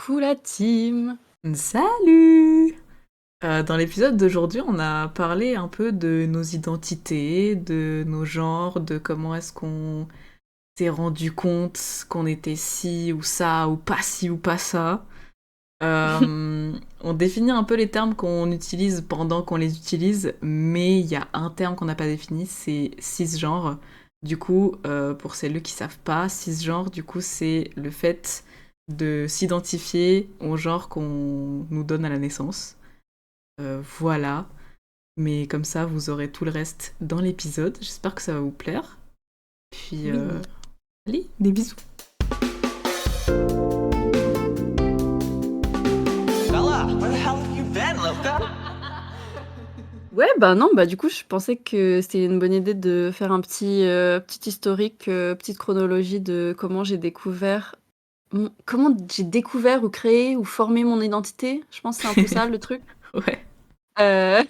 Coucou la team! Salut! Dans l'épisode d'aujourd'hui, on a parlé un peu de nos identités, de nos genres, de comment est-ce qu'on s'est rendu compte qu'on était ci ou pas ça. On définit un peu les termes qu'on utilise pendant qu'on les utilise, mais il y a un terme qu'on n'a pas défini, c'est cisgenre. Du coup, pour celles qui savent pas, cisgenre, du coup, c'est le fait de s'identifier au genre qu'on nous donne à la naissance. Voilà. Mais comme ça, vous aurez tout le reste dans l'épisode. J'espère que ça va vous plaire. Puis, Oui. allez, des bisous. Bella, where the hell have you been, Loca? Ouais, bah non, bah du coup, je pensais que c'était une bonne idée de faire un petit historique, petite chronologie de comment j'ai découvert ou créé ou formé mon identité. Je pense que c'est un peu ça le truc. Ouais.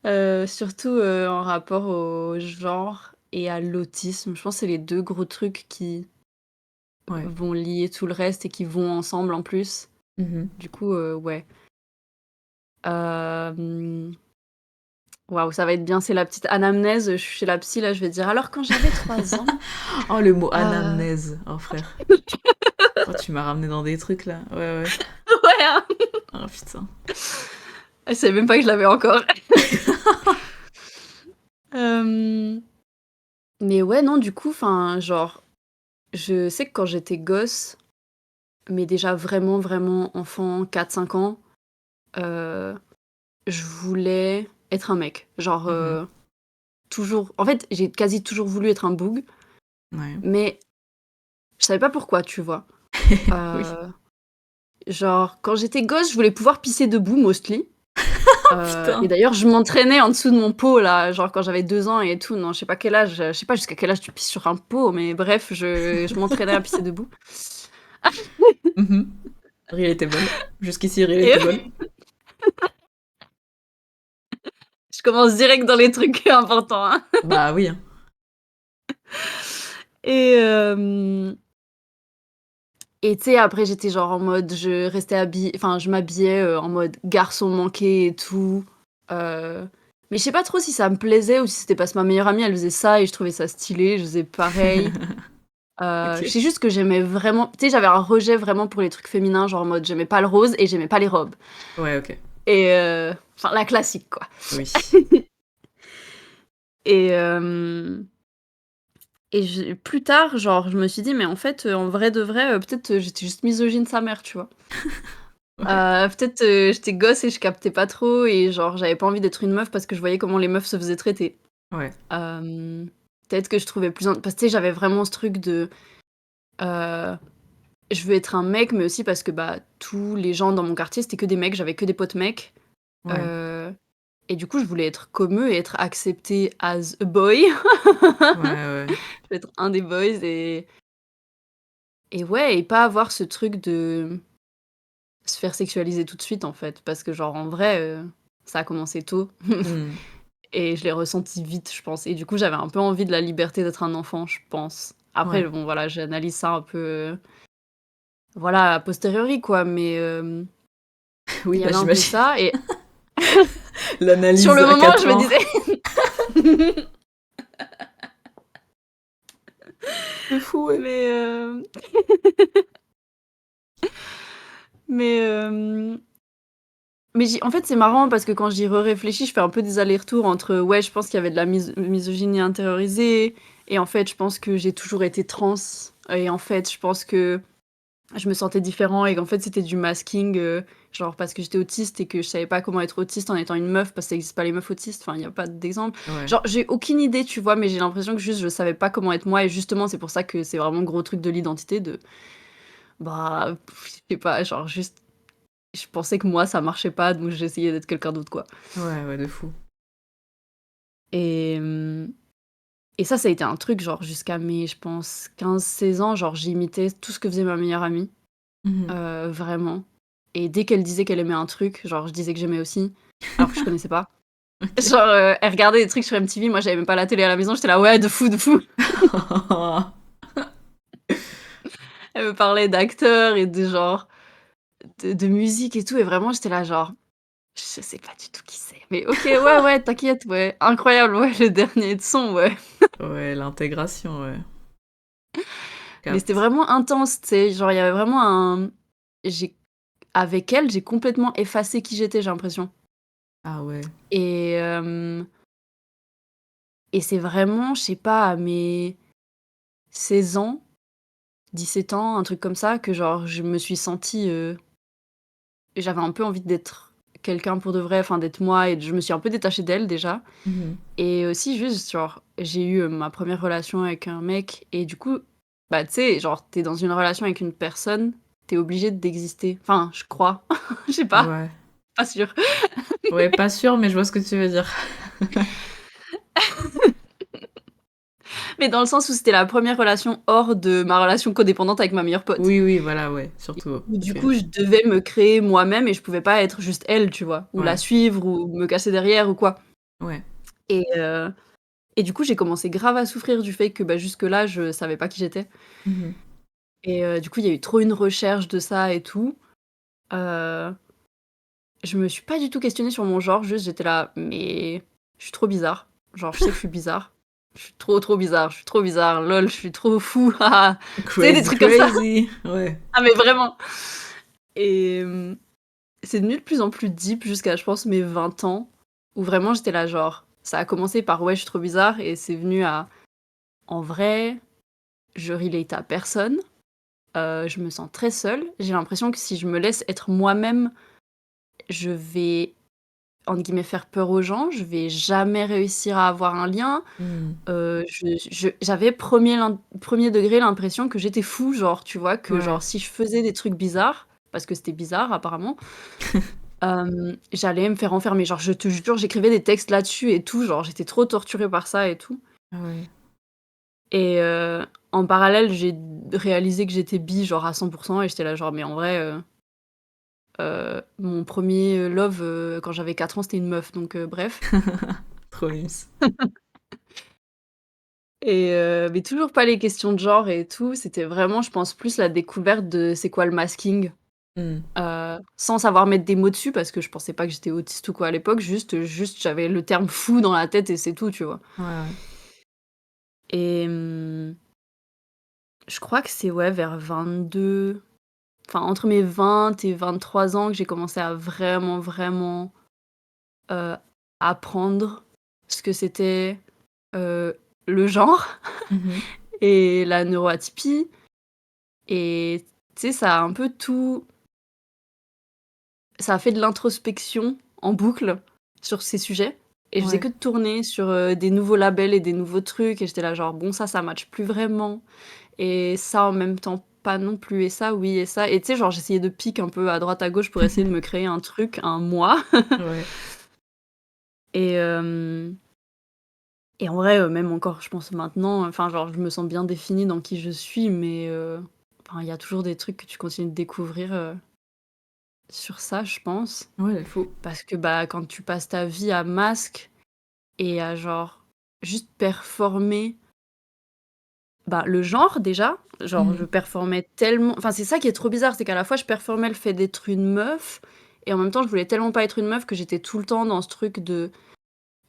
Heu, surtout, en rapport au genre et à l'autisme. Je pense que c'est les 2 gros trucs qui Ouais. vont lier tout le reste et qui vont ensemble en plus. Mhm. Du coup, ouais. Hem Waouh, ça va être bien, c'est la petite anamnèse, je suis chez la psy là, je vais dire: «Alors quand j'avais 3 ans, Oh, le mot heu» anamnèse. Oh, frère. Oh, tu m'as ramené dans des trucs là. Ouais, ouais. ouais, hein, Oh, putain. elle savait même pas que je l'avais encore. Hem, mais ouais, non, du coup, enfin, genre, je sais que quand j'étais gosse, mais déjà vraiment, vraiment enfant, 4, 5 ans, heu, je voulais être un mec. Genre, Mhm. toujours en fait, j'ai quasi toujours voulu être un boug, Ouais. mais je savais pas pourquoi, tu vois? Oui. Heu, genre, quand j'étais gosse, je voulais pouvoir pisser debout mostly. Et Putain. d'ailleurs, je m'entraînais en dessous de mon pot là, genre quand j'avais 2 ans et tout. Non, je sais pas quel âge, je sais pas jusqu'à quel âge tu pisses sur un pot, mais bref, je m'entraînais à pisser debout. Mhm. Riel était bonne. Jusqu'ici, Riel Et était bonne. je commence direct dans les trucs importants, hein. Bah oui, hein. Et tu sais, après j'étais genre en mode je restais habillée enfin je m'habillais, en mode garçon manqué et tout. Mais je sais pas trop si ça me plaisait ou si c'était parce que ma meilleure amie elle faisait ça et je trouvais ça stylé, je faisais pareil. Je Ok. sais juste que j'aimais vraiment tu sais, j'avais un rejet vraiment pour les trucs féminins, genre en mode j'aimais pas le rose et j'aimais pas les robes Ouais, ok. et enfin la classique quoi. Oui. Et plus tard, genre, je me suis dit: «Mais en fait, en vrai de vrai, peut-être, j'étais juste misogyne sa mère», tu vois? Ouais. Peut-être, j'étais gosse et je captais pas trop et genre j'avais pas envie d'être une meuf parce que je voyais comment les meufs se faisaient traiter. Ouais. Hem, Peut-être que je trouvais plus int parce que tu sais, j'avais vraiment ce truc de, heu, je veux être un mec, mais aussi parce que, bah, tous les gens dans mon quartier, c'était que des mecs, j'avais que des potes mecs, Ouais. heu et du coup, je voulais être comme eux et être acceptée as a boy. Ouais, ouais. Je veux être un des boys et ouais et pas avoir ce truc de se faire sexualiser tout de suite, en fait. Parce que genre, en vrai, ça a commencé tôt Hmm. et je l'ai ressenti vite, je pense et du coup, j'avais un peu envie de la liberté d'être un enfant, je pense. Après, Ouais. bon, voilà, j'analyse ça un peu, voilà, a posteriori, quoi, mais Oui, il y bah avait un peu j'imagine. ça et sur L'analyse le à moment, je 4 me ans. disais C'est fou, ouais. mais mais en fait, c'est marrant parce que quand j'y réfléchis, je fais un peu des allers-retours entre, ouais, je pense qu'il y avait de la misogynie intériorisée et en fait, je pense que j'ai toujours été trans et en fait, je pense que je me sentais différent et qu'en fait, c'était du masking, genre parce que j'étais autiste et que je savais pas comment être autiste en étant une meuf parce que ça existe pas les meufs autistes, enfin, il y a pas d'exemple. Ouais. Genre, j'ai aucune idée, tu vois? Mais j'ai l'impression que juste je savais pas comment être moi et justement, c'est pour ça que c'est vraiment le gros truc de l'identité de, bah, je sais pas, genre juste je pensais que moi, ça marchait pas donc j'essayais d'être quelqu'un d'autre, quoi. Ouais, ouais, de fou. Et ça a été un truc, genre, jusqu'à mes, je pense, 15, 16 ans, genre, j'imitais tout ce que faisait ma meilleure amie, Mhm. vraiment. Et dès qu'elle disait qu'elle aimait un truc, genre, je disais que j'aimais aussi, alors que je connaissais pas. Ok. Genre, elle regardait des trucs sur MTV, moi, j'avais même pas la télé à la maison, j'étais là: «Ouais, de fou, de fou». Elle me parlait d'acteurs et de genre de musique et tout et vraiment j'étais là genre: «Je sais pas du tout qui c'est, mais OK, ouais, ouais, t'inquiète, ouais, incroyable, ouais, le dernier de son, ouais». Ouais, l'intégration, ouais. Mais c'était Capte. vraiment intense, tu sais? Genre il y avait vraiment un j'ai avec elle, j'ai complètement effacé qui j'étais, j'ai l'impression Ah ouais. et hem et c'est vraiment, je sais pas, à mes 16 ans, 17 ans, un truc comme ça, que genre je me suis sentie, j'avais un peu envie d'être quelqu'un pour de vrai, enfin d'être moi et je me suis un peu détachée d'elle déjà Mmh. et aussi juste genre j'ai eu, ma première relation avec un mec et du coup, bah, tu sais, genre tu es dans une relation avec une personne, tu es obligé d'exister. Enfin, je crois. Je sais Ouais. pas sûre. Ouais, pas sûr, mais je vois ce que tu veux dire. Mais dans le sens où c'était la première relation hors de ma relation codépendante avec ma meilleure pote. Oui, oui, voilà, ouais, surtout. Où du OK. coup, je devais me créer moi-même et je pouvais pas être juste elle, tu vois? Ou la Ouais, suivre ou me cacher derrière ou quoi ouais. et heu et du coup, j'ai commencé grave à souffrir du fait que, bah, jusque-là, je savais pas qui j'étais Mmh. et du coup, il y a eu trop une recherche de ça et tout. Heu, je me suis pas du tout questionnée sur mon genre, juste j'étais là: «Mais je suis trop bizarre. Genre, je sais que je suis bizarre. Je suis trop, trop bizarre. Je suis trop bizarre. Lol, je suis trop fou. Ha ha». Tu sais, des Crazy, trucs comme ça. crazy! Ouais. Ah mais vraiment et c'est devenu de plus en plus deep jusqu'à, je pense, mes 20 ans, où vraiment j'étais là genre ça a commencé par: «Ouais, je suis trop bizarre» et c'est venu à: «En vrai, je relate à personne, je me sens très seule. J'ai l'impression que si je me laisse être moi-même, je vais, entre guillemets, "faire peur" aux gens, je vais jamais réussir à avoir un lien». Mmh. J'avais premier degré l'impression que j'étais fou, genre, tu vois? Que Ouais. genre si je faisais des trucs bizarres, parce que c'était bizarre apparemment, j'allais me faire enfermer. Genre, je te jure, j'écrivais des textes là-dessus et tout, genre, j'étais trop torturée par ça et tout Ah ouais. et en parallèle, j'ai réalisé que j'étais bi, genre, à 100 et j'étais là, genre: «Mais en vrai, mon premier love, quand j'avais 4 ans, c'était une meuf», donc bref Trop mimes. et mais toujours pas les questions de genre et tout. C'était vraiment, je pense, plus la découverte de c'est quoi le masking, Mmh. sans savoir mettre des mots dessus parce que je pensais pas que j'étais autiste ou quoi à l'époque, juste j'avais le terme fou dans la tête et c'est tout, tu vois? Ouais, ouais. Et je crois que c'est, ouais, vers 22, enfin, entre mes 20 et 23 ans que j'ai commencé à vraiment, vraiment, heu, apprendre ce que c'était, heu, le genre Mmh. et la neuroatypie et tu sais, ça a fait de l'introspection en boucle sur ces sujets et je faisais Ouais. que de tourner sur, des nouveaux labels et des nouveaux trucs et j'étais là genre: «Bon ça matche plus vraiment». Et ça, en même temps, pas non plus et ça, oui et ça et tu sais, genre, j'essayais de pique un peu à droite à gauche pour essayer de me créer un truc, un moi Ouais. et et en vrai, même encore, je pense maintenant, enfin, genre, je me sens bien définie dans qui je suis mais enfin, il y a toujours des trucs que tu continues de découvrir, sur ça, je pense. Ouais, faut. Parce que, bah, quand tu passes ta vie à masque et à genre, juste performer, bah, le genre déjà, genre je Mmh. performais tellement enfin c'est ça qui est trop bizarre, c'est qu'à la fois je performais le fait d'être une meuf et en même temps je voulais tellement pas être une meuf que j'étais tout le temps dans ce truc de,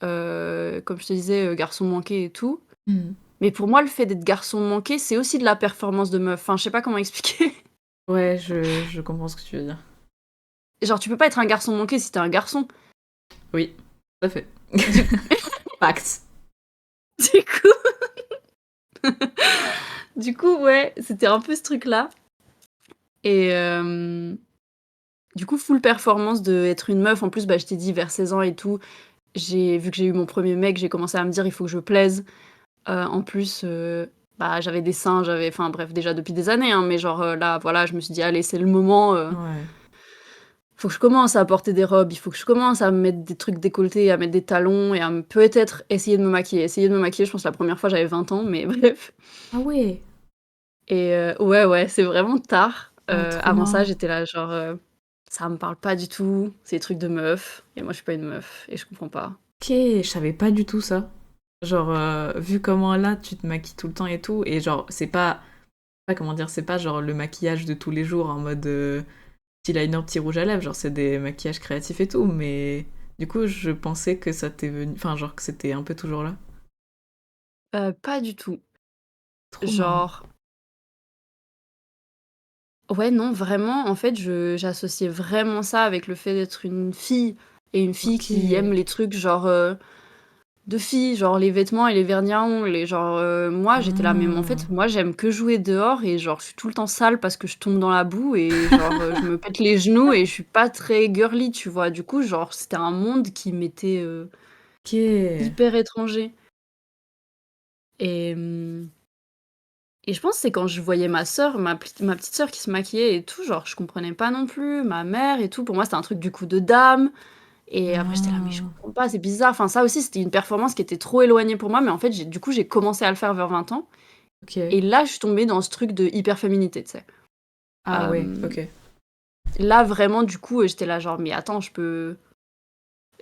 comme je te disais, garçon manqué et tout. Mmh. Mais pour moi le fait d'être garçon manqué, c'est aussi de la performance de meuf. Enfin je sais pas comment expliquer. Ouais, je comprends ce que tu veux dire. Genre tu peux pas être un garçon manqué si tu es un garçon. Oui, tout à fait. Du Facts. du coup du coup ouais, c'était un peu ce truc là et du coup full performance d'être une meuf. En plus, bah, je t'ai dit vers 16 ans et tout. J'ai vu que j'ai eu mon premier mec, j'ai commencé à me dire: «Il faut que je plaise». En plus, bah, j'avais des seins, j'avais enfin bref, déjà depuis des années, hein, mais genre, là, voilà, je me suis dit: «Allez, c'est le moment, Ouais. faut que je commence à porter des robes, il faut que je commence à me mettre des trucs décolletés, à mettre des talons et à peut-être essayer de me maquiller». Essayer de me maquiller, je pense la première fois, j'avais 20 ans, mais bref Ah ouais! et ouais, ouais, c'est vraiment tard. Ah, trop Avant ça, marrant. j'étais là genre, «Ça me parle pas du tout, c'est des trucs de meuf et moi, je suis pas une meuf et je comprends pas». OK, je savais pas du tout ça. Genre, vu comment là, tu te maquilles tout le temps et tout et genre, c'est pas pas comment dire, c'est pas genre le maquillage de tous les jours en mode petit liner, petit rouge à lèvres, genre c'est des maquillages créatifs et tout, mais du coup je pensais que ça t'est venu, enfin genre que c'était un peu toujours là. Pas du tout. Trop marrant. Genre ouais, non, vraiment, en fait, j'associais vraiment ça avec le fait d'être une fille et une fille Ok. qui aime les trucs genre, de filles, genre les vêtements et les vernis à ongles et genre, moi, j'étais là: «Mais en fait, Hmm. moi, j'aime que jouer dehors et genre, je suis tout le temps sale parce que je tombe dans la boue et genre, je me pète les genoux et je suis pas très girly», tu vois? Du coup, genre, c'était un monde qui m'était, Ok. hyper étranger et et je pense que c'est quand je voyais ma sœur, ma petite sœur qui se maquillait et tout, genre, je comprenais pas non plus, ma mère et tout. Pour moi, c'était un truc du coup de dame et après j'étais là: «Mais je Ah. comprends pas, c'est bizarre». Enfin, ça aussi, c'était une performance qui était trop éloignée pour moi, mais en fait, j'ai commencé à le faire vers 20 ans Ok. et là, je suis tombée dans ce truc de hyper féminité, tu sais? Ah ouais, Hem, ok. Là, vraiment, du coup, j'étais là genre: «Mais attends, je peux»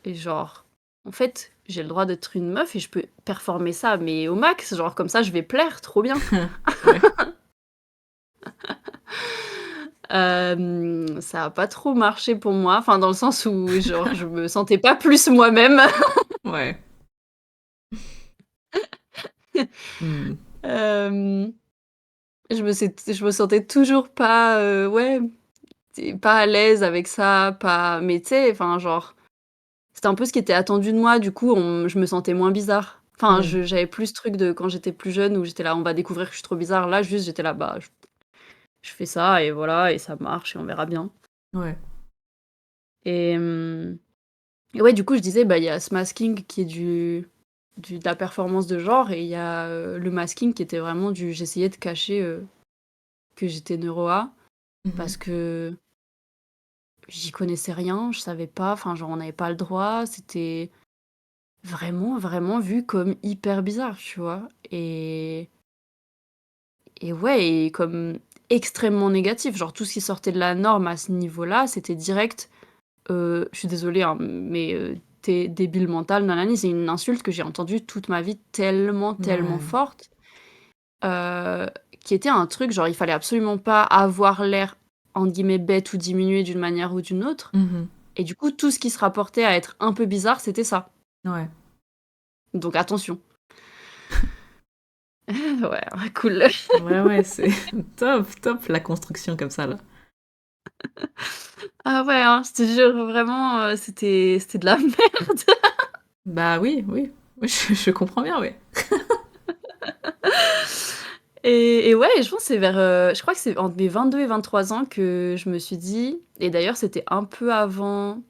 et genre, en fait, j'ai le droit d'être une meuf et je peux performer ça, mais au max, genre comme ça, je vais plaire, trop bien. Ouais. Ça a pas trop marché pour moi, enfin dans le sens où genre je me sentais pas plus moi-même. Ouais. Hmm. Hem, je me sentais toujours pas, ouais, pas à l'aise avec ça, pas mais tu sais, enfin genre, c'était un peu ce qui était attendu de moi, du coup je me sentais moins bizarre. Enfin Hmm. j'avais plus ce truc de quand j'étais plus jeune où j'étais là: «On va découvrir que je suis trop bizarre». Là juste j'étais là: «Bah, je fais ça et voilà et ça marche et on verra bien» Ouais. et et ouais, du coup je disais, bah, il y a ce masking qui est de la performance de genre et il y a, le masking qui était vraiment j'essayais de cacher, que j'étais neuro-A Mhm. parce que j'y connaissais rien, je savais pas, enfin genre on n'avait pas le droit, c'était vraiment, vraiment vu comme hyper bizarre, tu vois? Et ouais et comme extrêmement négatif, genre tout ce qui sortait de la norme à ce niveau-là, c'était direct, je suis désolée, hein, mais, «Tu débile mental, nanani», c'est une insulte que j'ai entendue toute ma vie tellement, tellement Ouais. forte. Heu, qui était un truc, genre, il fallait absolument pas avoir l'air, entre guillemets, «bête» ou diminué d'une manière ou d'une autre Mhm. et du coup, tout ce qui se rapportait à être un peu bizarre, c'était ça. Ouais. Donc attention. Ouais, cool. Ouais, ouais, c'est top, top la construction comme ça là. Ah ouais, hein, je te jure, vraiment, c'était de la merde. Bah oui, oui. Oui, je comprends bien, ouais. Et ouais, je pense que c'est vers, je crois que c'est entre mes 22 et 23 ans que je me suis dit et d'ailleurs, c'était un peu avant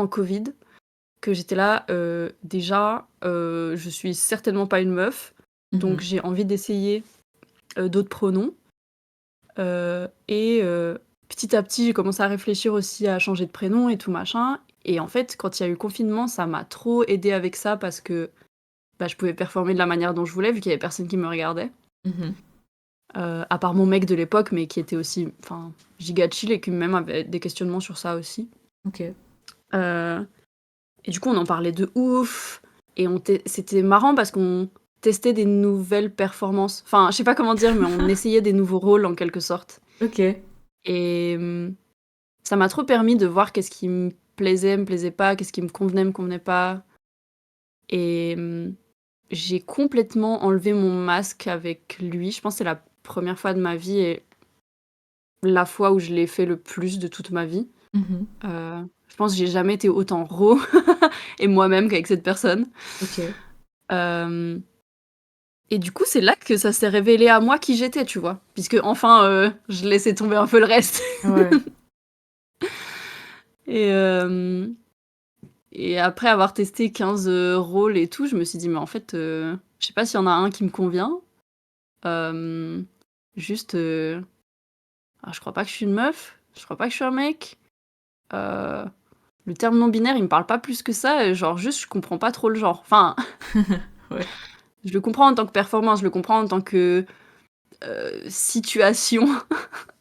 Covid, que j'étais là, déjà, je suis certainement pas une meuf, donc Mhm. j'ai envie d'essayer, d'autres pronoms, et petit à petit, j'ai commencé à réfléchir aussi à changer de prénom et tout machin et en fait, quand il y a eu le confinement, ça m'a trop aidée avec ça parce que, bah, je pouvais performer de la manière dont je voulais vu qu'il y avait personne qui me regardait, Mhm. à part mon mec de l'époque, mais qui était aussi, enfin, giga chill et qui même avait des questionnements sur ça aussi. Ok. Heu Et du coup, on en parlait de ouf et c'était marrant parce qu'on testait des nouvelles performances. Enfin, je sais pas comment dire, mais on essayait des nouveaux rôles en quelque sorte Ok. et ça m'a trop permis de voir qu'est-ce qui me plaisait pas, qu'est-ce qui me convenait pas et j'ai complètement enlevé mon masque avec lui. Je pense que c'est la première fois de ma vie et la fois où je l'ai fait le plus de toute ma vie. Mhm. Je pense que j'ai jamais été autant raw et moi-même qu'avec cette personne. Ok. Hem Et du coup, c'est là que ça s'est révélé à moi qui j'étais, tu vois? Puisque enfin, je laissais tomber un peu le reste Ouais. et et après avoir testé 15 rôles et tout, je me suis dit: «Mais en fait, je sais pas s'il y en a un qui me convient». Hem, Juste, je crois pas que je suis une meuf, je crois pas que je suis un mec. Heu, le terme non binaire, il me parle pas plus que ça, genre juste je comprends pas trop le genre. Enfin, Ouais. je le comprends en tant que performance, je le comprends en tant que, situation,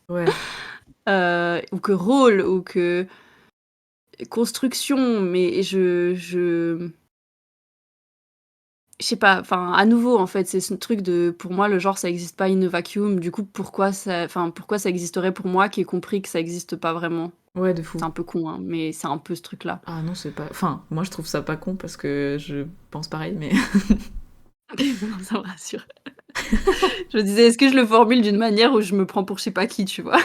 Ouais. ou que rôle ou que construction, mais je sais pas, enfin, à nouveau, en fait, c'est ce truc de pour moi, le genre, ça existe pas in a vacuum. Du coup, pourquoi ça existerait pour moi qui ai compris que ça existe pas vraiment? Ouais, de C'est fou. un peu con, hein, mais c'est un peu ce truc-là. Ah non, c'est pas... Enfin, moi je trouve ça pas con parce que je pense pareil, mais... Non, ça me rassure. Je me disais: «Est-ce que je le formule d'une manière où je me prends pour je sais pas qui?» tu vois?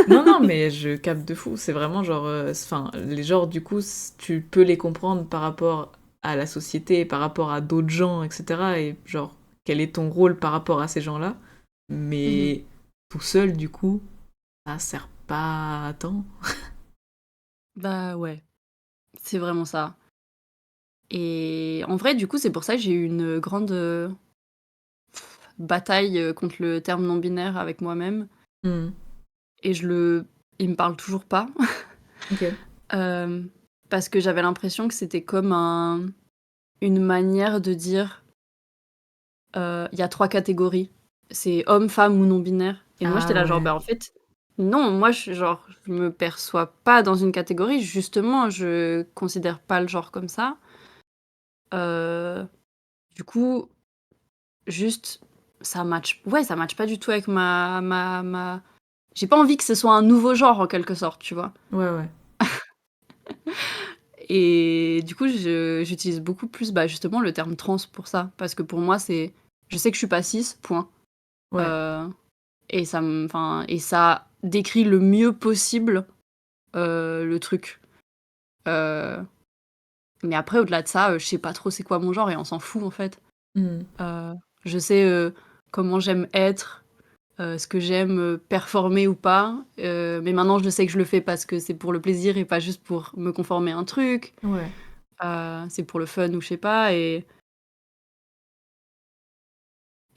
Non, non, mais je capte de fou. C'est vraiment genre... Enfin, les genres, du coup, tu peux les comprendre par rapport à la société, par rapport à d'autres gens, etc. Et genre, quel est ton rôle par rapport à ces gens-là. Mmh. Mais tout seul, du coup, ça sert pas à tant. Bah, ouais, c'est vraiment ça et en vrai, du coup, c'est pour ça que j'ai eu une grande, bataille, contre le terme non binaire avec moi-même Hmm. et il me parle toujours pas. Ok. Hem, Parce que j'avais l'impression que c'était comme une manière de dire, il y a 3 catégories. C'est homme, femme ou non binaire et moi, j'étais Ah là genre: ouais. «Bah, en fait, non, moi, je me perçois pas dans une catégorie. Justement, je considère pas le genre comme ça». Heu, du coup, juste, ça match pas du tout avec ma j'ai pas envie que ce soit un nouveau genre, en quelque sorte, tu vois? Ouais, ouais. Et du coup, j'utilise beaucoup plus, bah, justement le terme trans pour ça. Parce que pour moi, je sais que je suis pas cis, point. Ouais. Heu et ça décrit le mieux possible, le truc. Heu, mais après au-delà de ça, je sais pas trop c'est quoi mon genre et on s'en fout en fait. Hmm. Heu, je sais, comment j'aime être, ce que j'aime, performer ou pas, mais maintenant je sais que je le fais parce que c'est pour le plaisir et pas juste pour me conformer à un truc. Ouais. C'est pour le fun ou je sais pas et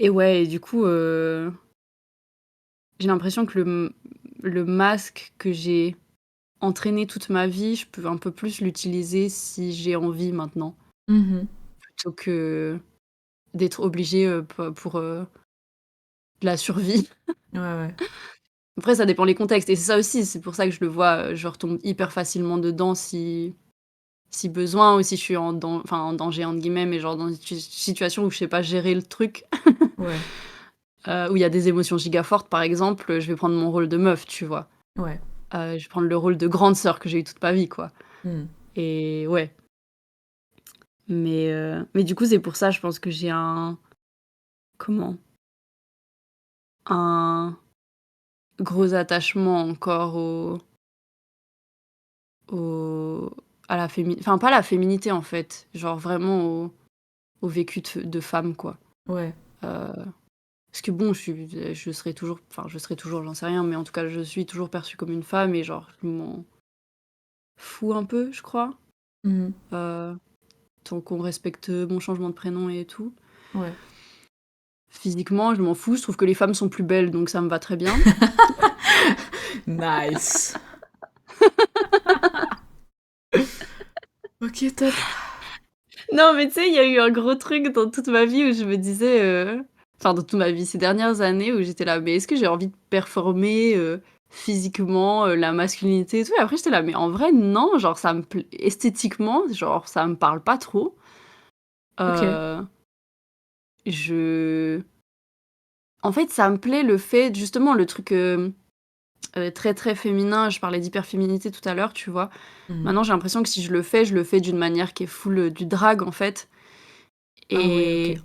ouais et du coup, j'ai l'impression que le masque que j'ai entraîné toute ma vie, je peux un peu plus l'utiliser si j'ai envie maintenant, Mhm. plutôt que d'être obligée, pour, de la survie. Ouais, ouais. Après ça dépend les contextes et c'est ça aussi, c'est pour ça que je le vois, je retombe hyper facilement dedans si besoin ou si je suis «en danger» entre guillemets, mais genre dans une situation où je sais pas gérer le truc, Ouais. où il y a des émotions giga fortes par exemple, je vais prendre mon rôle de meuf, tu vois? Ouais. Je vais prendre le rôle de grande sœur que j'ai eu toute ma vie, quoi Hmm. et ouais, mais du coup, c'est pour ça, je pense que j'ai comment? Un gros attachement encore au à la enfin, pas la féminité, en fait, genre vraiment au vécu de femme, quoi. Ouais. Heu, Parce que bon, je serai toujours, j'en sais rien, mais en tout cas, je suis toujours perçue comme une femme et genre, je m'en fous un peu, je crois, Mhm. heu, tant qu'on respecte mon changement de prénom et tout. Ouais. Physiquement, je m'en fous, je trouve que les femmes sont plus belles, donc ça me va très bien. Nice. Ok, top. Non, mais tu sais, il y a eu un gros truc dans toute ma vie où je me disais, enfin dans toute ma vie, ces dernières années où j'étais là: «Mais est-ce que j'ai envie de performer, physiquement, la masculinité et tout?» et après j'étais là: «Mais en vrai non, genre ça me pl esthétiquement, genre ça me parle pas trop». Ok. Heu, je En fait, ça me plaît le fait justement le truc, très, très féminin, je parlais d'hyperféminité tout à l'heure, tu vois? Mhm. Maintenant, j'ai l'impression que si je le fais d'une manière qui est full, du drag en fait Ah ouais, ok. et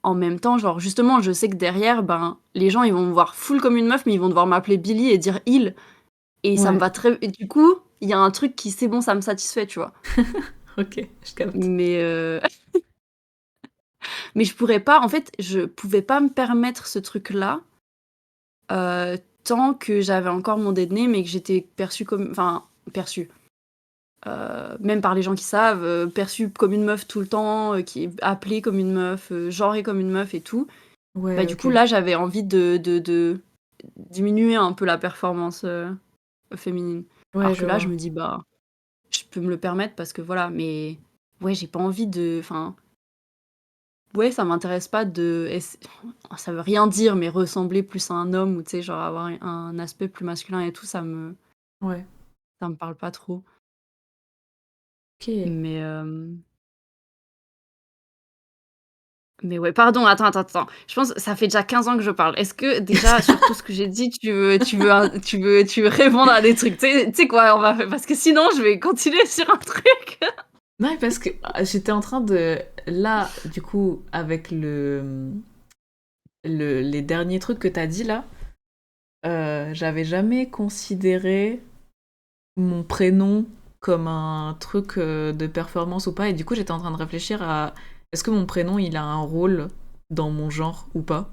en même temps, genre, justement, je sais que derrière, ben, les gens, ils vont me voir full comme une meuf, mais ils vont devoir m'appeler Billy et dire «il» et ça me Ouais. va très et du coup, il y a un truc qui c'est bon, ça me satisfait, tu vois? Ok, je capte. Mais mais je pourrais pas en fait, je pouvais pas me permettre ce truc-là, tant que j'avais encore mon dead name et que j'étais perçue comme enfin, perçue, même par les gens qui savent, perçue comme une meuf tout le temps, qui est appelée comme une meuf, genrée comme une meuf et tout. Bah, Ouais, du ok. coup, là, j'avais envie de diminuer un peu la performance, féminine. Ouais, Alors je que là, je vois. me dis: «Bah, je peux me le permettre parce que voilà», mais ouais, j'ai pas envie enfin, ouais, ça m'intéresse pas ça veut rien dire, mais ressembler plus à un homme ou tu sais, genre avoir un aspect plus masculin et tout, Ouais. ça me parle pas trop. Ok. Mais Mais ouais, pardon, attends. Je pense ça fait déjà 15 ans que je parle. Est-ce que déjà sur tout ce que j'ai dit, tu veux répondre à des trucs? Tu sais quoi? On va parce que sinon je vais continuer sur un truc. Non, parce que j'étais en train de... Là, du coup, avec les derniers trucs que t'as dit là, j'avais jamais considéré mon prénom comme un truc de performance ou pas. Et du coup, j'étais en train de réfléchir à est-ce que mon prénom, il a un rôle dans mon genre ou pas?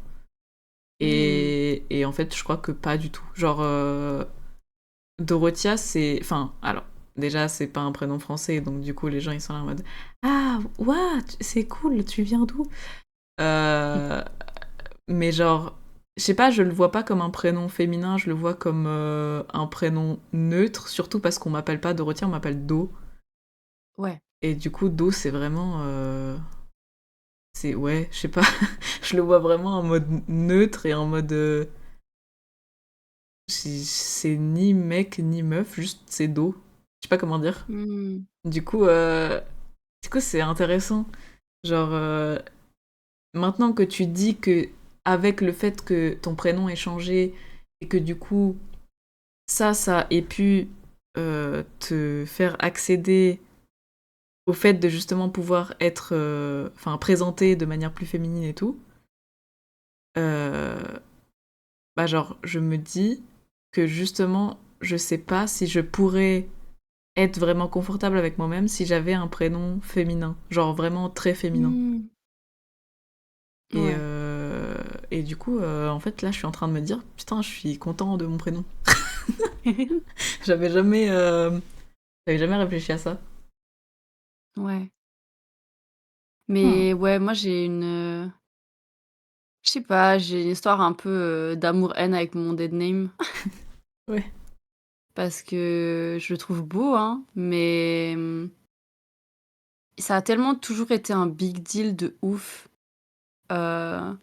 Mmh. Et en fait, je crois que pas du tout. Genre, Dorothea, c'est... Enfin, alors, déjà, c'est pas un prénom français, donc du coup, les gens, ils sont là en mode Ah, what? C'est cool, tu viens d'où? Euh, mais genre, je sais pas, je le vois pas comme un prénom féminin, je le vois comme un prénom neutre, surtout parce qu'on m'appelle pas Dorothea, on m'appelle Do. Ouais. Et du coup, Do, c'est vraiment... c'est... Ouais, je sais pas, je le vois vraiment en mode neutre et en mode... c'est ni mec ni meuf, juste c'est Do. Je sais pas comment dire. Mmh. Du coup, c'est intéressant. Genre, maintenant que tu dis que avec le fait que ton prénom ait changé et que du coup, ça ait pu te faire accéder au fait de justement pouvoir être, enfin, présenté de manière plus féminine et tout, euh, bah genre, je me dis que justement, je sais pas si je pourrais être vraiment confortable avec moi-même si j'avais un prénom féminin, genre vraiment très féminin. Mmh. Et, Ouais. et du coup, en fait, là, je suis en train de me dire, putain, je suis content de mon prénom. J'avais jamais, j'avais jamais réfléchi à ça. Ouais. Hmm. Mais ouais, moi je sais pas, j'ai une histoire un peu, d'amour-haine avec mon dead name Ouais. parce que je le trouve beau, hein, mais, ça a tellement toujours été un big deal de ouf, heu,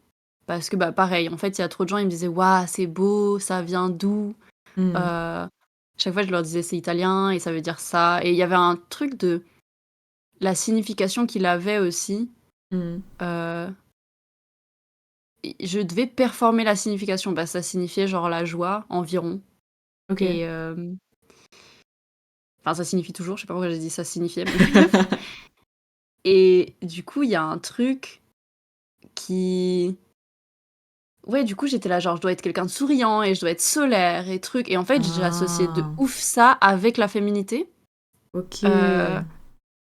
parce que, bah, pareil, en fait, il y a trop de gens, ils me disaient: «Waouh, c'est beau, ça vient d'où?» Hmm. Chaque fois, je leur disais: «C'est italien et ça veut dire ça» et il y avait un truc de la signification qu'il avait aussi, Hmm. heu et je devais performer la signification. Bah, ça signifiait genre la joie environ Ok. et enfin ça signifie toujours, je sais pas pourquoi j'ai dit ça signifiait, mais bref et du coup, il y a un truc qui ouais, du coup, j'étais là genre: «Je dois être quelqu'un de souriant et je dois être solaire et truc» et en fait, j'ai associé de Ah, ouf ça avec la féminité, ok. heu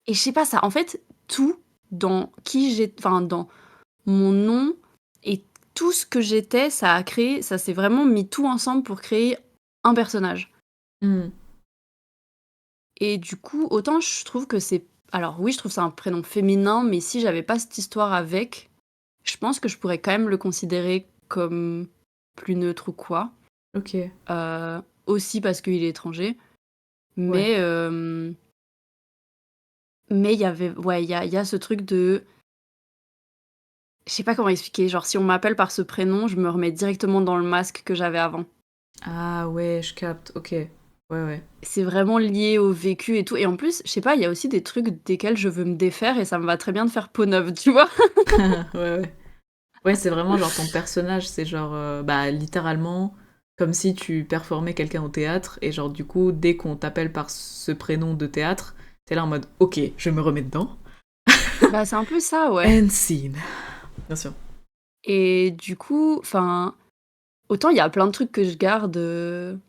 et je sais pas, ça en fait, tout dans qui j'ai enfin dans mon nom et tout ce que j'étais, ça s'est vraiment mis tout ensemble pour créer un personnage. Hmm. Et du coup, autant je trouve que c'est alors oui, je trouve ça un prénom féminin, mais si j'avais pas cette histoire avec, je pense que je pourrais quand même le considérer comme plus neutre ou quoi. Ok. Aussi parce qu'il est étranger, Ouais. mais mais il y avait ouais, il y a ce truc de je sais pas comment expliquer, genre si on m'appelle par ce prénom, je me remets directement dans le masque que j'avais avant. Ah ouais, je capte. Ok. Ouais, ouais. C'est vraiment lié au vécu et tout et en plus, je sais pas, il y a aussi des trucs desquels je veux me défaire et ça me va très bien de faire peau neuve, tu vois? Ouais, ouais. Ouais, c'est vraiment genre ton personnage, c'est genre, bah, littéralement, comme si tu performais quelqu'un au théâtre, et genre, du coup, dès qu'on t'appelle par ce prénom de théâtre, t'es là en mode, ok, je me remets dedans. Bah, c'est un peu ça, ouais And scene. Bien sûr. et du coup, enfin, autant il y a plein de trucs que je garde,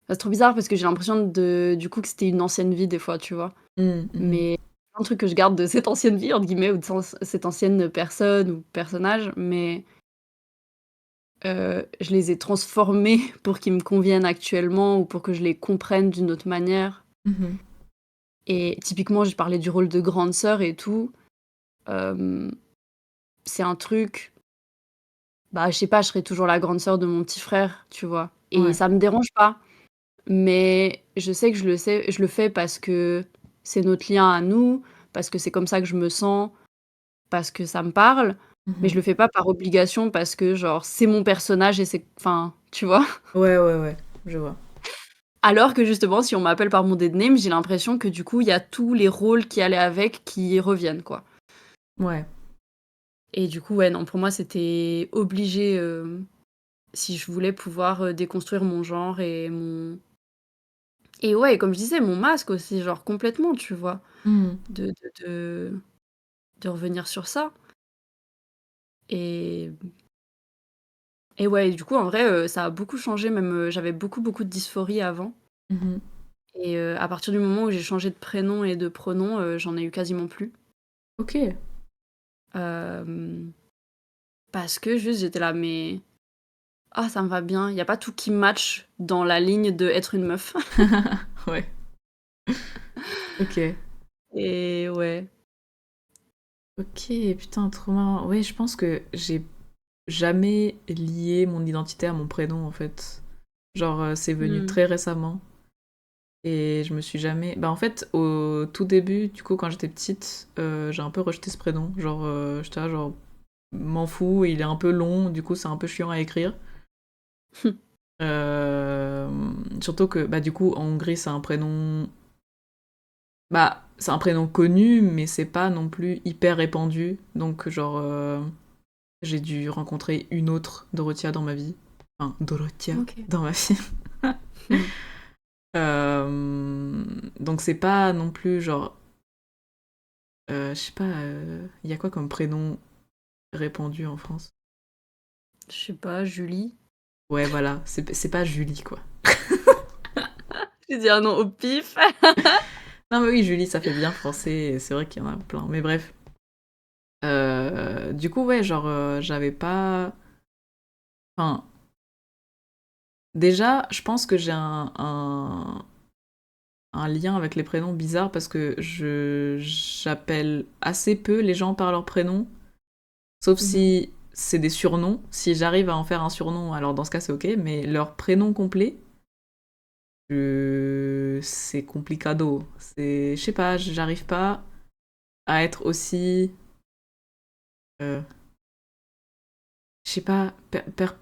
c'est trop bizarre parce que j'ai l'impression de du coup que c'était une ancienne vie des fois, tu vois? Mhm. Mais plein de trucs que je garde de cette «ancienne vie» entre guillemets ou de cette ancienne personne ou personnage, mais je les ai transformés pour qu'ils me conviennent actuellement ou pour que je les comprenne d'une autre manière Mhm. et typiquement, je parlais du rôle de grande sœur et tout, hem, c'est un truc, bah, je sais pas, je serai toujours la grande sœur de mon petit frère, tu vois? Et Ouais. ça me dérange pas, mais je sais que je le fais parce que c'est notre lien à nous, parce que c'est comme ça que je me sens, parce que ça me parle, mais je Mhm. le fais pas par obligation parce que genre c'est mon personnage et c'est enfin, tu vois? Ouais, ouais, ouais, je vois. Alors que justement, si on m'appelle par mon dead name, j'ai l'impression que du coup, il y a tous les rôles qui allaient avec qui reviennent, quoi. Ouais. Et du coup, ouais, non, pour moi, c'était obligé, si je voulais pouvoir, déconstruire mon genre et ouais, comme je disais, mon masque aussi, genre complètement, tu vois? Mmh. De de de de revenir sur ça et ouais, du coup, en vrai, ça a beaucoup changé même, j'avais beaucoup, beaucoup de dysphorie avant Mmh. et à partir du moment où j'ai changé de prénom et de pronom, j'en ai eu quasiment plus. OK. Hem, Parce que juste j'étais là: «Mais ah ça me va bien, il y a pas tout qui match dans la ligne de être une meuf». Ouais. OK. Et ouais. OK, putain, trop marrant. Ouais, je pense que j'ai jamais lié mon identité à mon prénom, en fait. Genre, c'est venu Mmh. très récemment et je me suis jamais en fait, au tout début, du coup, quand j'étais petite, j'ai un peu rejeté ce prénom. Genre, j'étais là, genre: «M'en fous, il est un peu long, du coup, c'est un peu chiant à écrire». Surtout que, du coup, en Hongrie, c'est un prénom connu, mais c'est pas non plus hyper répandu. Donc, genre, j'ai dû rencontrer une autre Dorothea dans ma vie. Enfin, Dorothea OK. dans ma vie. Donc c'est pas non plus genre, je sais pas, il y a quoi comme prénom répandu en France? Je sais pas, Julie? Ouais, voilà, c'est pas Julie, quoi. J'ai dit un nom au pif. Non, mais oui, Julie, ça fait bien français, et c'est vrai qu'il y en a plein. Mais bref. Du coup, ouais, genre, j'avais pas. Enfin, déjà, je pense que j'ai un lien avec les prénoms bizarres parce que j'appelle assez peu les gens par leur prénom, sauf Mmh. si c'est des surnoms. Si j'arrive à en faire un surnom, alors dans ce cas, c'est ok, mais leur prénom complet, c'est complicado. Je sais pas, j'arrive pas à être aussi. euh, je sais pas,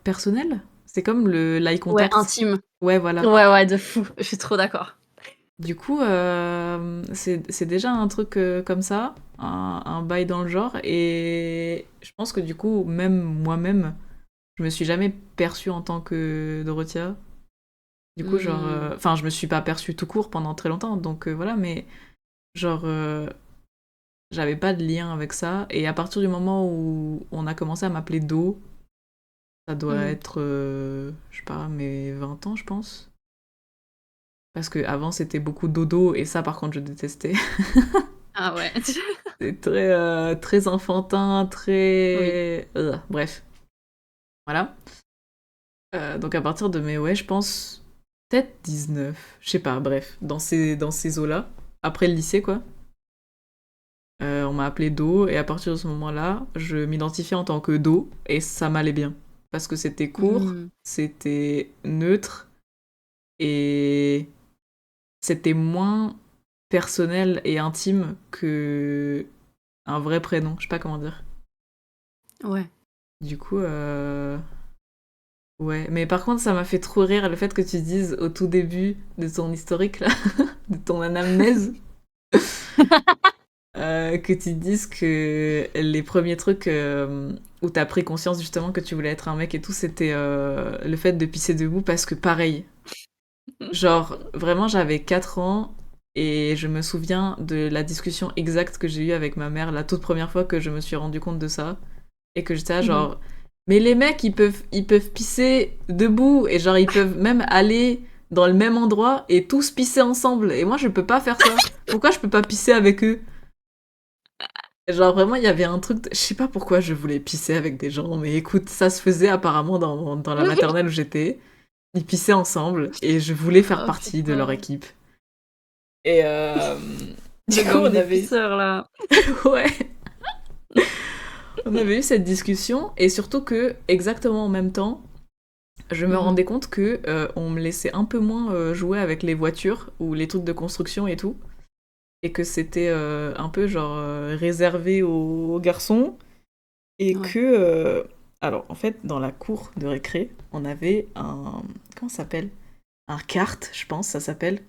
personnel. C'est comme le l'eye Ouais, contact. intime. Ouais, voilà. Ouais, ouais, de fou. Je suis trop d'accord. Du coup, c'est déjà un truc comme ça, un bail dans le genre, et je pense que du coup, même moi-même, je me suis jamais perçue en tant que Dorothea. Du coup, genre, Mmh. enfin, je me suis pas perçue tout court pendant très longtemps, donc voilà, mais genre, j'avais pas de lien avec ça, et à partir du moment où on a commencé à m'appeler Do, ça doit Mmh. être, je sais pas, mes 20 ans, je pense. Parce que avant c'était beaucoup dodo, et ça, par contre, je détestais. Ah ouais. C'est très, très enfantin, Oui. très... bref, voilà. Donc à partir de mes, ouais, je pense, peut-être 19, je sais pas, bref, dans ces eaux-là, après le lycée, quoi. On m'a appelé Do, et à partir de ce moment-là, je m'identifiais en tant que Do, et ça m'allait bien. Parce que c'était court, Mmh. c'était neutre, et c'était moins personnel et intime que un vrai prénom, je sais pas comment dire. Ouais. Du coup, ouais, mais par contre, ça m'a fait trop rire le fait que tu dises au tout début de ton historique, là, de ton anamnèse, que tu dises que les premiers trucs où t'as pris conscience justement que tu voulais être un mec et tout, c'était le fait de pisser debout, parce que pareil, genre, vraiment, j'avais 4 ans et je me souviens de la discussion exacte que j'ai eue avec ma mère la toute première fois que je me suis rendu compte de ça. Et que j'étais là, Mmh. genre, mais les mecs, ils peuvent pisser debout, et genre, ils peuvent même aller dans le même endroit et tous pisser ensemble. Et moi, je peux pas faire ça. Pourquoi je peux pas pisser avec eux? Genre, vraiment, il y avait un truc. Je sais pas pourquoi je voulais pisser avec des gens, mais écoute, ça se faisait apparemment dans la maternelle où j'étais. Ils pissaient ensemble et je voulais faire Oh partie de leur putain, équipe. Et du le coup, gang on des avait. pisseurs là. Ouais. On avait eu cette discussion, et surtout que, exactement en même temps, je me Mmh. rendais compte que on me laissait un peu moins jouer avec les voitures ou les trucs de construction et tout, et que c'était un peu genre réservé aux garçons, et Ouais. que alors en fait dans la cour de récré on avait un, comment ça s'appelle, un kart, je pense ça s'appelle,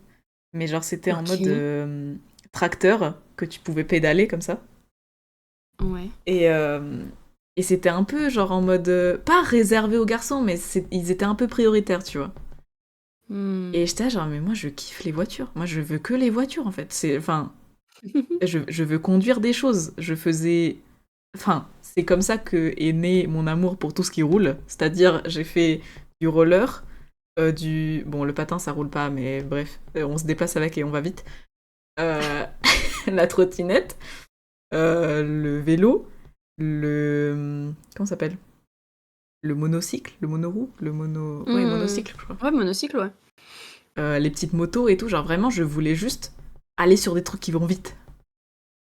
mais genre c'était en mode OK. tracteur que tu pouvais pédaler comme ça, Ouais. et Et c'était un peu genre en mode... pas réservé aux garçons, mais ils étaient un peu prioritaires, tu vois. Et j'étais là genre, mais moi je kiffe les voitures. Moi je veux que les voitures en fait. Enfin, je veux conduire des choses. Enfin, c'est comme ça que est né mon amour pour tout ce qui roule. C'est-à-dire, j'ai fait du roller, Bon, le patin ça roule pas, mais bref, on se déplace avec et on va vite. Euh, La trottinette, le vélo, Comment ça s'appelle? Le monocycle, le monoroue, Ouais, monocycle, je crois. Ouais, monocycle, ouais. Les petites motos et tout, genre vraiment, je voulais juste aller sur des trucs qui vont vite.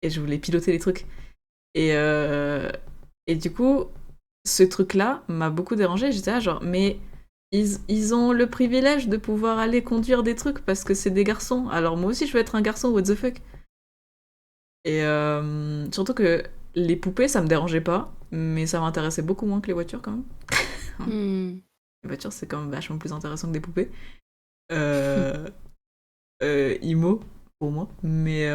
Et je voulais piloter les trucs. Et, et du coup, ce truc-là m'a beaucoup dérangée. J'étais là, genre, mais ils ont le privilège de pouvoir aller conduire des trucs parce que c'est des garçons. Alors moi aussi, je veux être un garçon, what the fuck. Et surtout que les poupées, ça me dérangeait pas, mais ça m'intéressait beaucoup moins que les voitures quand même. Les voitures, c'est quand même vachement plus intéressant que des poupées. Imo, pour moi. Mais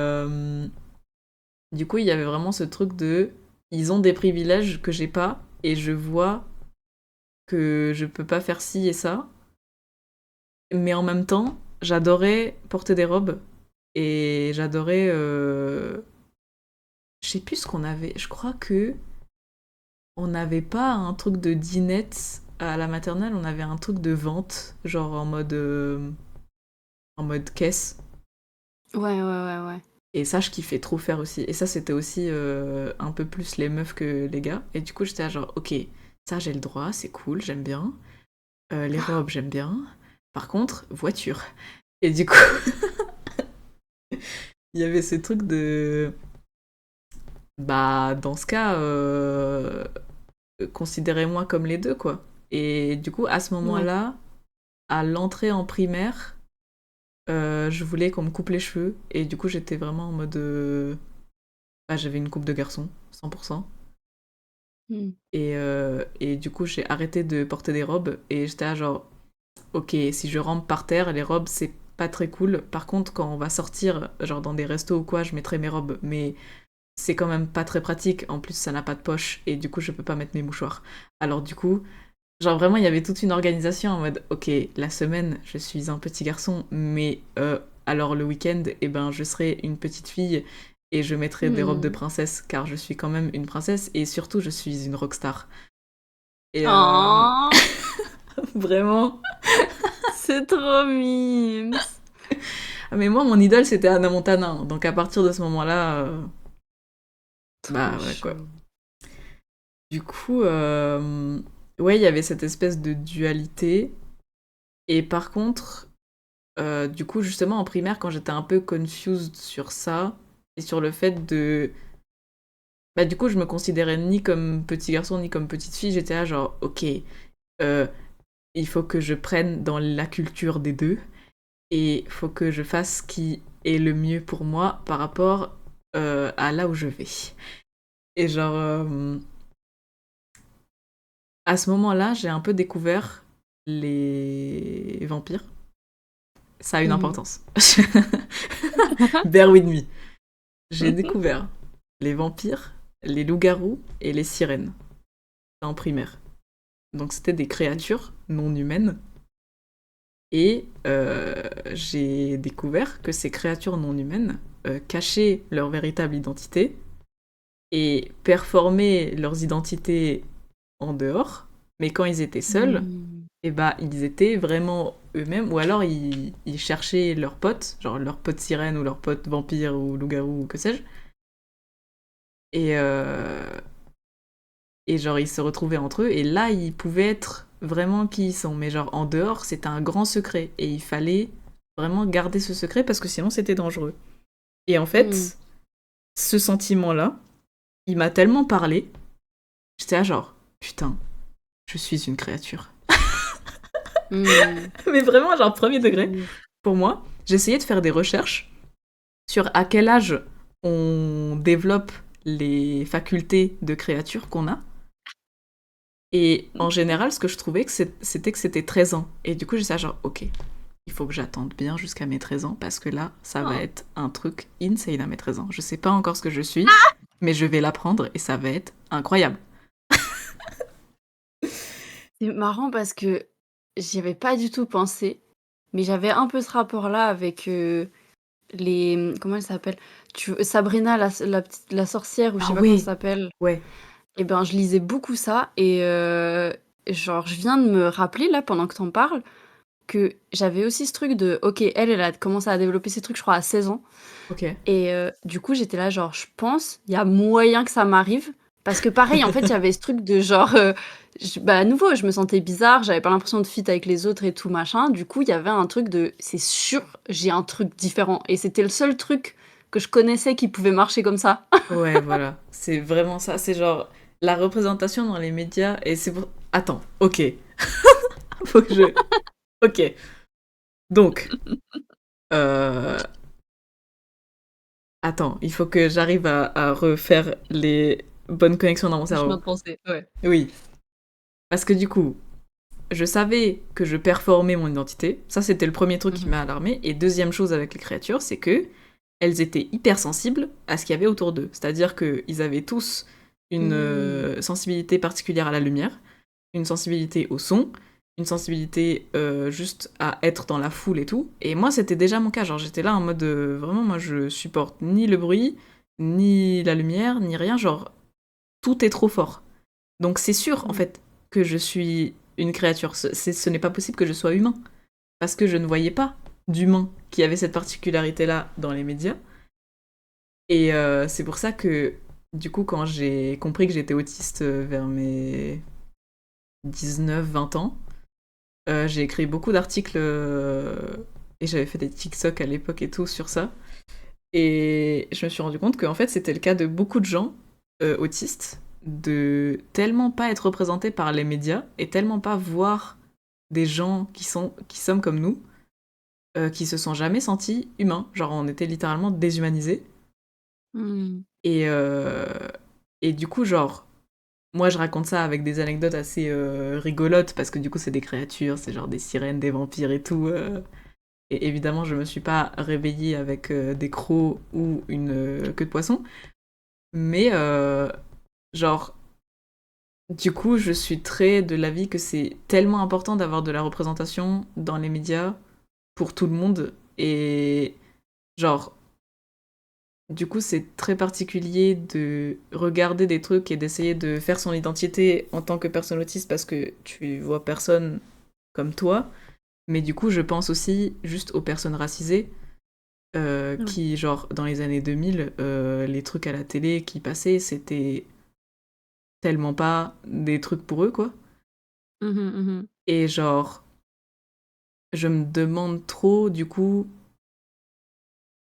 du coup, il y avait vraiment ce truc de... Ils ont des privilèges que j'ai pas, et je vois que je peux pas faire ci et ça. Mais en même temps, j'adorais porter des robes, et j'adorais... Je sais plus ce qu'on avait. Je crois que on n'avait pas un truc de dinette à la maternelle, on avait un truc de vente, genre en mode caisse. Ouais. Et ça, je kiffais trop faire aussi. Et ça, c'était aussi un peu plus les meufs que les gars. Et du coup, j'étais là genre, ok, ça, j'ai le droit, c'est cool, j'aime bien. Les robes, j'aime bien. Par contre, voiture. Et du coup, il y avait ce truc de... Bah, dans ce cas, considérez-moi comme les deux, quoi. Et du coup, à ce moment-là, à l'entrée en primaire, je voulais qu'on me coupe les cheveux. Et du coup, j'étais vraiment en mode... Bah, j'avais une coupe de garçon, 100%. Et du coup, j'ai arrêté de porter des robes. Et j'étais là genre, ok, si je rampe par terre, les robes, c'est pas très cool. Par contre, quand on va sortir, genre dans des restos ou quoi, je mettrai mes robes. Mais c'est quand même pas très pratique. En plus, ça n'a pas de poche. Et du coup, je peux pas mettre mes mouchoirs. Alors du coup... Genre vraiment, il y avait toute une organisation en mode, ok, la semaine, je suis un petit garçon, mais alors le week-end, eh ben, je serai une petite fille et je mettrai des robes de princesse, car je suis quand même une princesse, et surtout, je suis une rockstar. Et Oh, vraiment... c'est trop mimes. Mais moi, mon idole, c'était Hannah Montana, donc à partir de ce moment-là, bah Trop ouais, quoi. chaud. Du coup, ouais, il y avait cette espèce de dualité, et par contre... du coup, justement, en primaire, quand j'étais un peu confused sur ça, et sur le fait de... Bah, du coup, je me considérais ni comme petit garçon, ni comme petite fille. J'étais là, genre, ok, euh, il faut que je prenne dans la culture des deux, et il faut que je fasse ce qui est le mieux pour moi par rapport à là où je vais. Et genre, à ce moment-là, j'ai un peu découvert les vampires. Ça a une importance. Bear with me. J'ai découvert les vampires, les loups-garous et les sirènes en primaire. Donc c'était des créatures non humaines. Et j'ai découvert que ces créatures non humaines cachaient leur véritable identité et performaient leurs identités en dehors. Mais quand ils étaient seuls, et bah, ils étaient vraiment eux-mêmes, ou alors ils cherchaient leurs potes, genre leurs potes sirènes ou leurs potes vampires ou loups-garous ou que sais-je. Et, et genre, ils se retrouvaient entre eux, et là, ils pouvaient être vraiment qui ils sont. Mais genre, en dehors, c'était un grand secret, et il fallait vraiment garder ce secret, parce que sinon, c'était dangereux. Et en fait, ce sentiment-là, il m'a tellement parlé, j'étais là genre, putain, je suis une créature. Mais vraiment, genre, premier degré. Pour moi, j'essayais de faire des recherches sur à quel âge on développe les facultés de créature qu'on a. Et en général, ce que je trouvais, c'était que c'était 13 ans. Et du coup, j'ai ça genre, ok, il faut que j'attende bien jusqu'à mes 13 ans, parce que là, ça va être un truc insane à mes 13 ans. Je sais pas encore ce que je suis, mais je vais l'apprendre et ça va être incroyable. C'est marrant parce que j'y avais pas du tout pensé, mais j'avais un peu ce rapport-là avec, comment elle s'appelle? Sabrina la sorcière ou je Ah sais pas comment ça ouais, s'appelle. ouais, Et ben, je lisais beaucoup ça et genre, je viens de me rappeler là, pendant que tu en parles, que j'avais aussi ce truc de OK, elle a commencé à développer ses trucs, je crois, à 16 ans ok. et du coup, j'étais là genre: «Je pense, il y a moyen que ça m'arrive». Parce que pareil, en fait, il y avait ce truc de genre, à nouveau, je me sentais bizarre, j'avais pas l'impression de fit avec les autres et tout machin. Du coup, il y avait un truc de: «C'est sûr, j'ai un truc différent» et c'était le seul truc que je connaissais qui pouvait marcher comme ça. Ouais, voilà, c'est vraiment ça. C'est genre la représentation dans les médias et c'est pour... Attends, ok. Faut que je... Ok. Donc, euh... attends, il faut que j'arrive à refaire les bonnes connexions dans mon Le chemin cerveau. de pensée, ouais. Oui. Parce que du coup, je savais que je performais mon identité. Ça, c'était le premier truc qui Mmh. m'a alarmé. Et deuxième chose avec les créatures, c'est que elles étaient hypersensibles à ce qu'il y avait autour d'eux. C'est-à-dire qu'ils avaient tous une Mmh. sensibilité particulière à la lumière, une sensibilité au son, une sensibilité juste à être dans la foule et tout. Et moi, c'était déjà mon cas. Genre, j'étais là en mode vraiment, moi, je supporte ni le bruit, ni la lumière, ni rien. Genre, tout est trop fort. Donc, c'est sûr, en Mmh. fait, que je suis une créature. Ce n'est pas possible que je sois humain. Parce que je ne voyais pas d'humain qui avait cette particularité-là dans les médias. Et c'est pour ça que, du coup, quand j'ai compris que j'étais autiste vers mes 19-20 ans, j'ai écrit beaucoup d'articles et j'avais fait des TikTok à l'époque et tout sur ça. Et je me suis rendu compte qu'en fait, c'était le cas de beaucoup de gens autistes, de tellement pas être représentés par les médias et tellement pas voir des gens qui sommes comme nous, qui se sont jamais sentis humains. Genre, on était littéralement déshumanisés. Mmh. Et, euh, et du coup, genre, moi je raconte ça avec des anecdotes assez rigolotes parce que du coup, c'est des créatures, c'est genre des sirènes, des vampires et tout. Et évidemment, je me suis pas réveillée avec des crocs ou une queue de poisson. Mais, genre, du coup, je suis très de l'avis que c'est tellement important d'avoir de la représentation dans les médias pour tout le monde. Et, genre, du coup, c'est très particulier de regarder des trucs et d'essayer de faire son identité en tant que personne autiste parce que tu vois personne comme toi. Mais du coup, je pense aussi juste aux personnes racisées Ouais. qui, genre, dans les années 2000, les trucs à la télé qui passaient, c'était tellement pas des trucs pour eux, quoi. Mmh mh, mmh. Et genre, je me demande trop, du coup,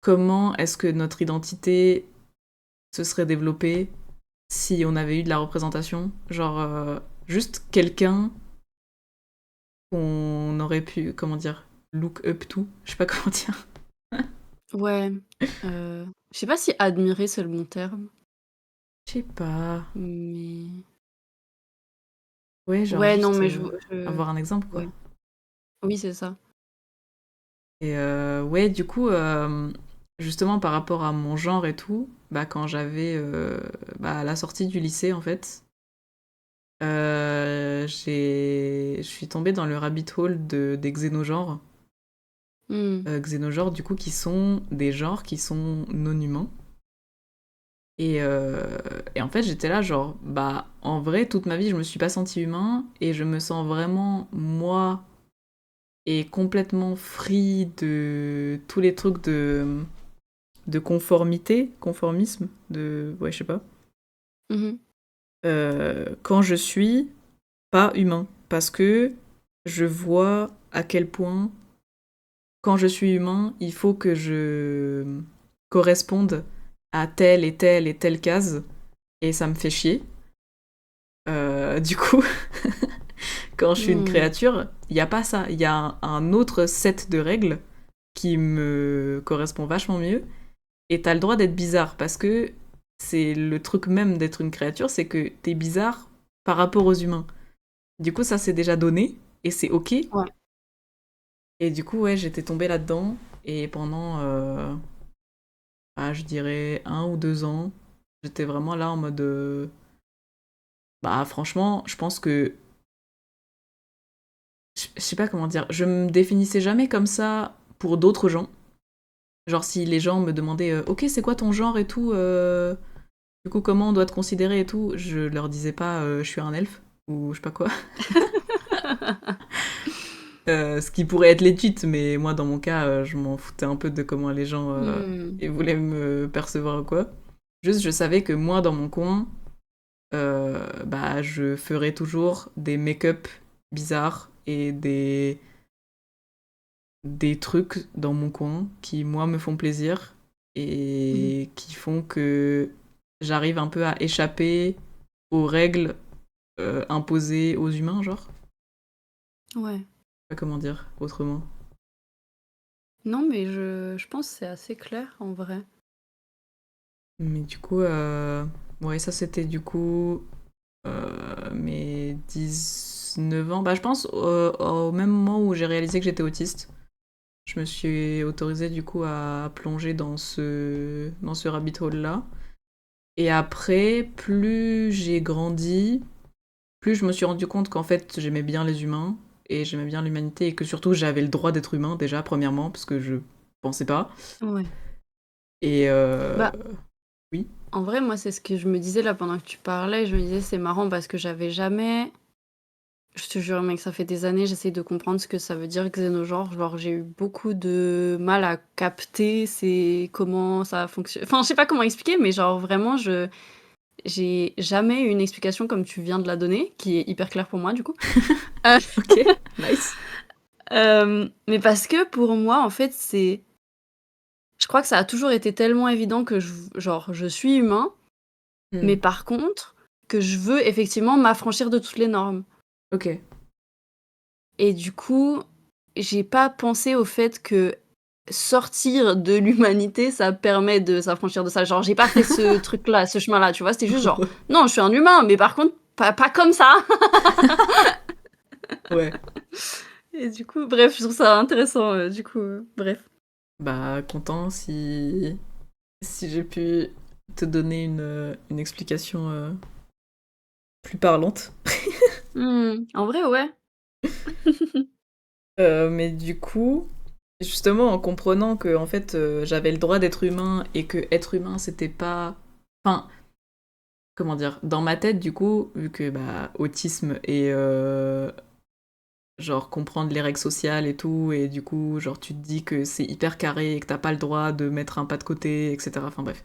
comment est-ce que notre identité se serait développée si on avait eu de la représentation. Genre, juste quelqu'un qu'on aurait pu, comment dire, look up to. Je sais pas comment dire. Ouais, je sais pas si admirer, c'est le bon terme, Je sais pas. mais Ouais, genre ouais, non, juste mais je avoir un exemple, quoi. ouais. Oui, c'est ça. Et ouais, du coup, justement par rapport à mon genre et tout, bah quand j'avais, bah à la sortie du lycée en fait, je suis tombée dans le rabbit hole des xénogenres. Mmh. Xénogenres du coup qui sont des genres qui sont non humains. Et en fait j'étais là genre, bah en vrai toute ma vie je me suis pas sentie humain et je me sens vraiment moi et complètement free de tous les trucs de conformité, conformisme, de... Ouais, je sais pas. Mmh. Quand je suis pas humain. Parce que je vois à quel point, quand je suis humain, il faut que je corresponde à telle et telle et telle case. Et ça me fait chier. Du coup, quand je suis une Mmh. créature, il n'y a pas ça. Il y a un autre set de règles qui me correspond vachement mieux. Et t'as le droit d'être bizarre parce que c'est le truc même d'être une créature, c'est que t'es bizarre par rapport aux humains. Du coup, ça c'est déjà donné et c'est ok. Ouais. Et du coup, ouais, j'étais tombée là-dedans et pendant, je dirais 1 ou 2 ans, j'étais vraiment là en mode, bah franchement, je pense que je sais pas comment dire, je me définissais jamais comme ça pour d'autres gens. Genre si les gens me demandaient OK, c'est quoi ton genre et tout du coup comment on doit te considérer et tout, je leur disais pas je suis un elfe ou je sais pas quoi. Ce qui pourrait être legit, mais moi dans mon cas, je m'en foutais un peu de comment les gens Hmm. ils voulaient me percevoir ou quoi. Juste je savais que moi dans mon coin, bah je ferais toujours des make-up bizarres et des trucs dans mon coin qui, moi, me font plaisir Mhm. et qui font que j'arrive un peu à échapper aux règles imposées aux humains, genre. Ouais. Je sais pas comment dire autrement. Non, mais je pense que c'est assez clair en vrai. Mais du coup, ouais, ça c'était du coup mes 19 ans. Bah, je pense au même moment où j'ai réalisé que j'étais autiste. Je me suis autorisée du coup à plonger dans ce rabbit hole-là. Et après, plus j'ai grandi, plus je me suis rendu compte qu'en fait j'aimais bien les humains et j'aimais bien l'humanité et que surtout j'avais le droit d'être humain déjà, premièrement, parce que je pensais pas. Ouais. Et Bah, oui. en vrai, moi, c'est ce que je me disais là pendant que tu parlais. Je me disais, c'est marrant parce que j'avais jamais. Je te jure, mec, ça fait des années, j'essaye de comprendre ce que ça veut dire xénogenre. Genre, j'ai eu beaucoup de mal à capter c'est comment ça fonctionne. Enfin, je sais pas comment expliquer, mais genre vraiment, j'ai jamais eu une explication comme tu viens de la donner, qui est hyper claire pour moi du coup. Euh, Ok, nice. mais parce que pour moi, en fait, je crois que ça a toujours été tellement évident que genre, je suis humain, mais Hmm. par contre, que je veux effectivement m'affranchir de toutes les normes. Ok. Et du coup, j'ai pas pensé au fait que sortir de l'humanité, ça permet de s'affranchir de ça. Genre, j'ai pas fait ce truc-là, ce chemin-là, tu vois? C'était juste genre, non, je suis un humain, mais par contre, pas comme ça. Ouais. Et du coup, bref, je trouve ça intéressant, du coup, bref. Bah, content si j'ai pu te donner une explication plus parlante. En vrai, ouais. Mais du coup, justement, en comprenant que en fait, j'avais le droit d'être humain et que être humain, c'était pas. Enfin, comment dire, dans ma tête, du coup, vu que bah, autisme et genre comprendre les règles sociales et tout, et du coup, genre tu te dis que c'est hyper carré et que t'as pas le droit de mettre un pas de côté, etc. Enfin bref,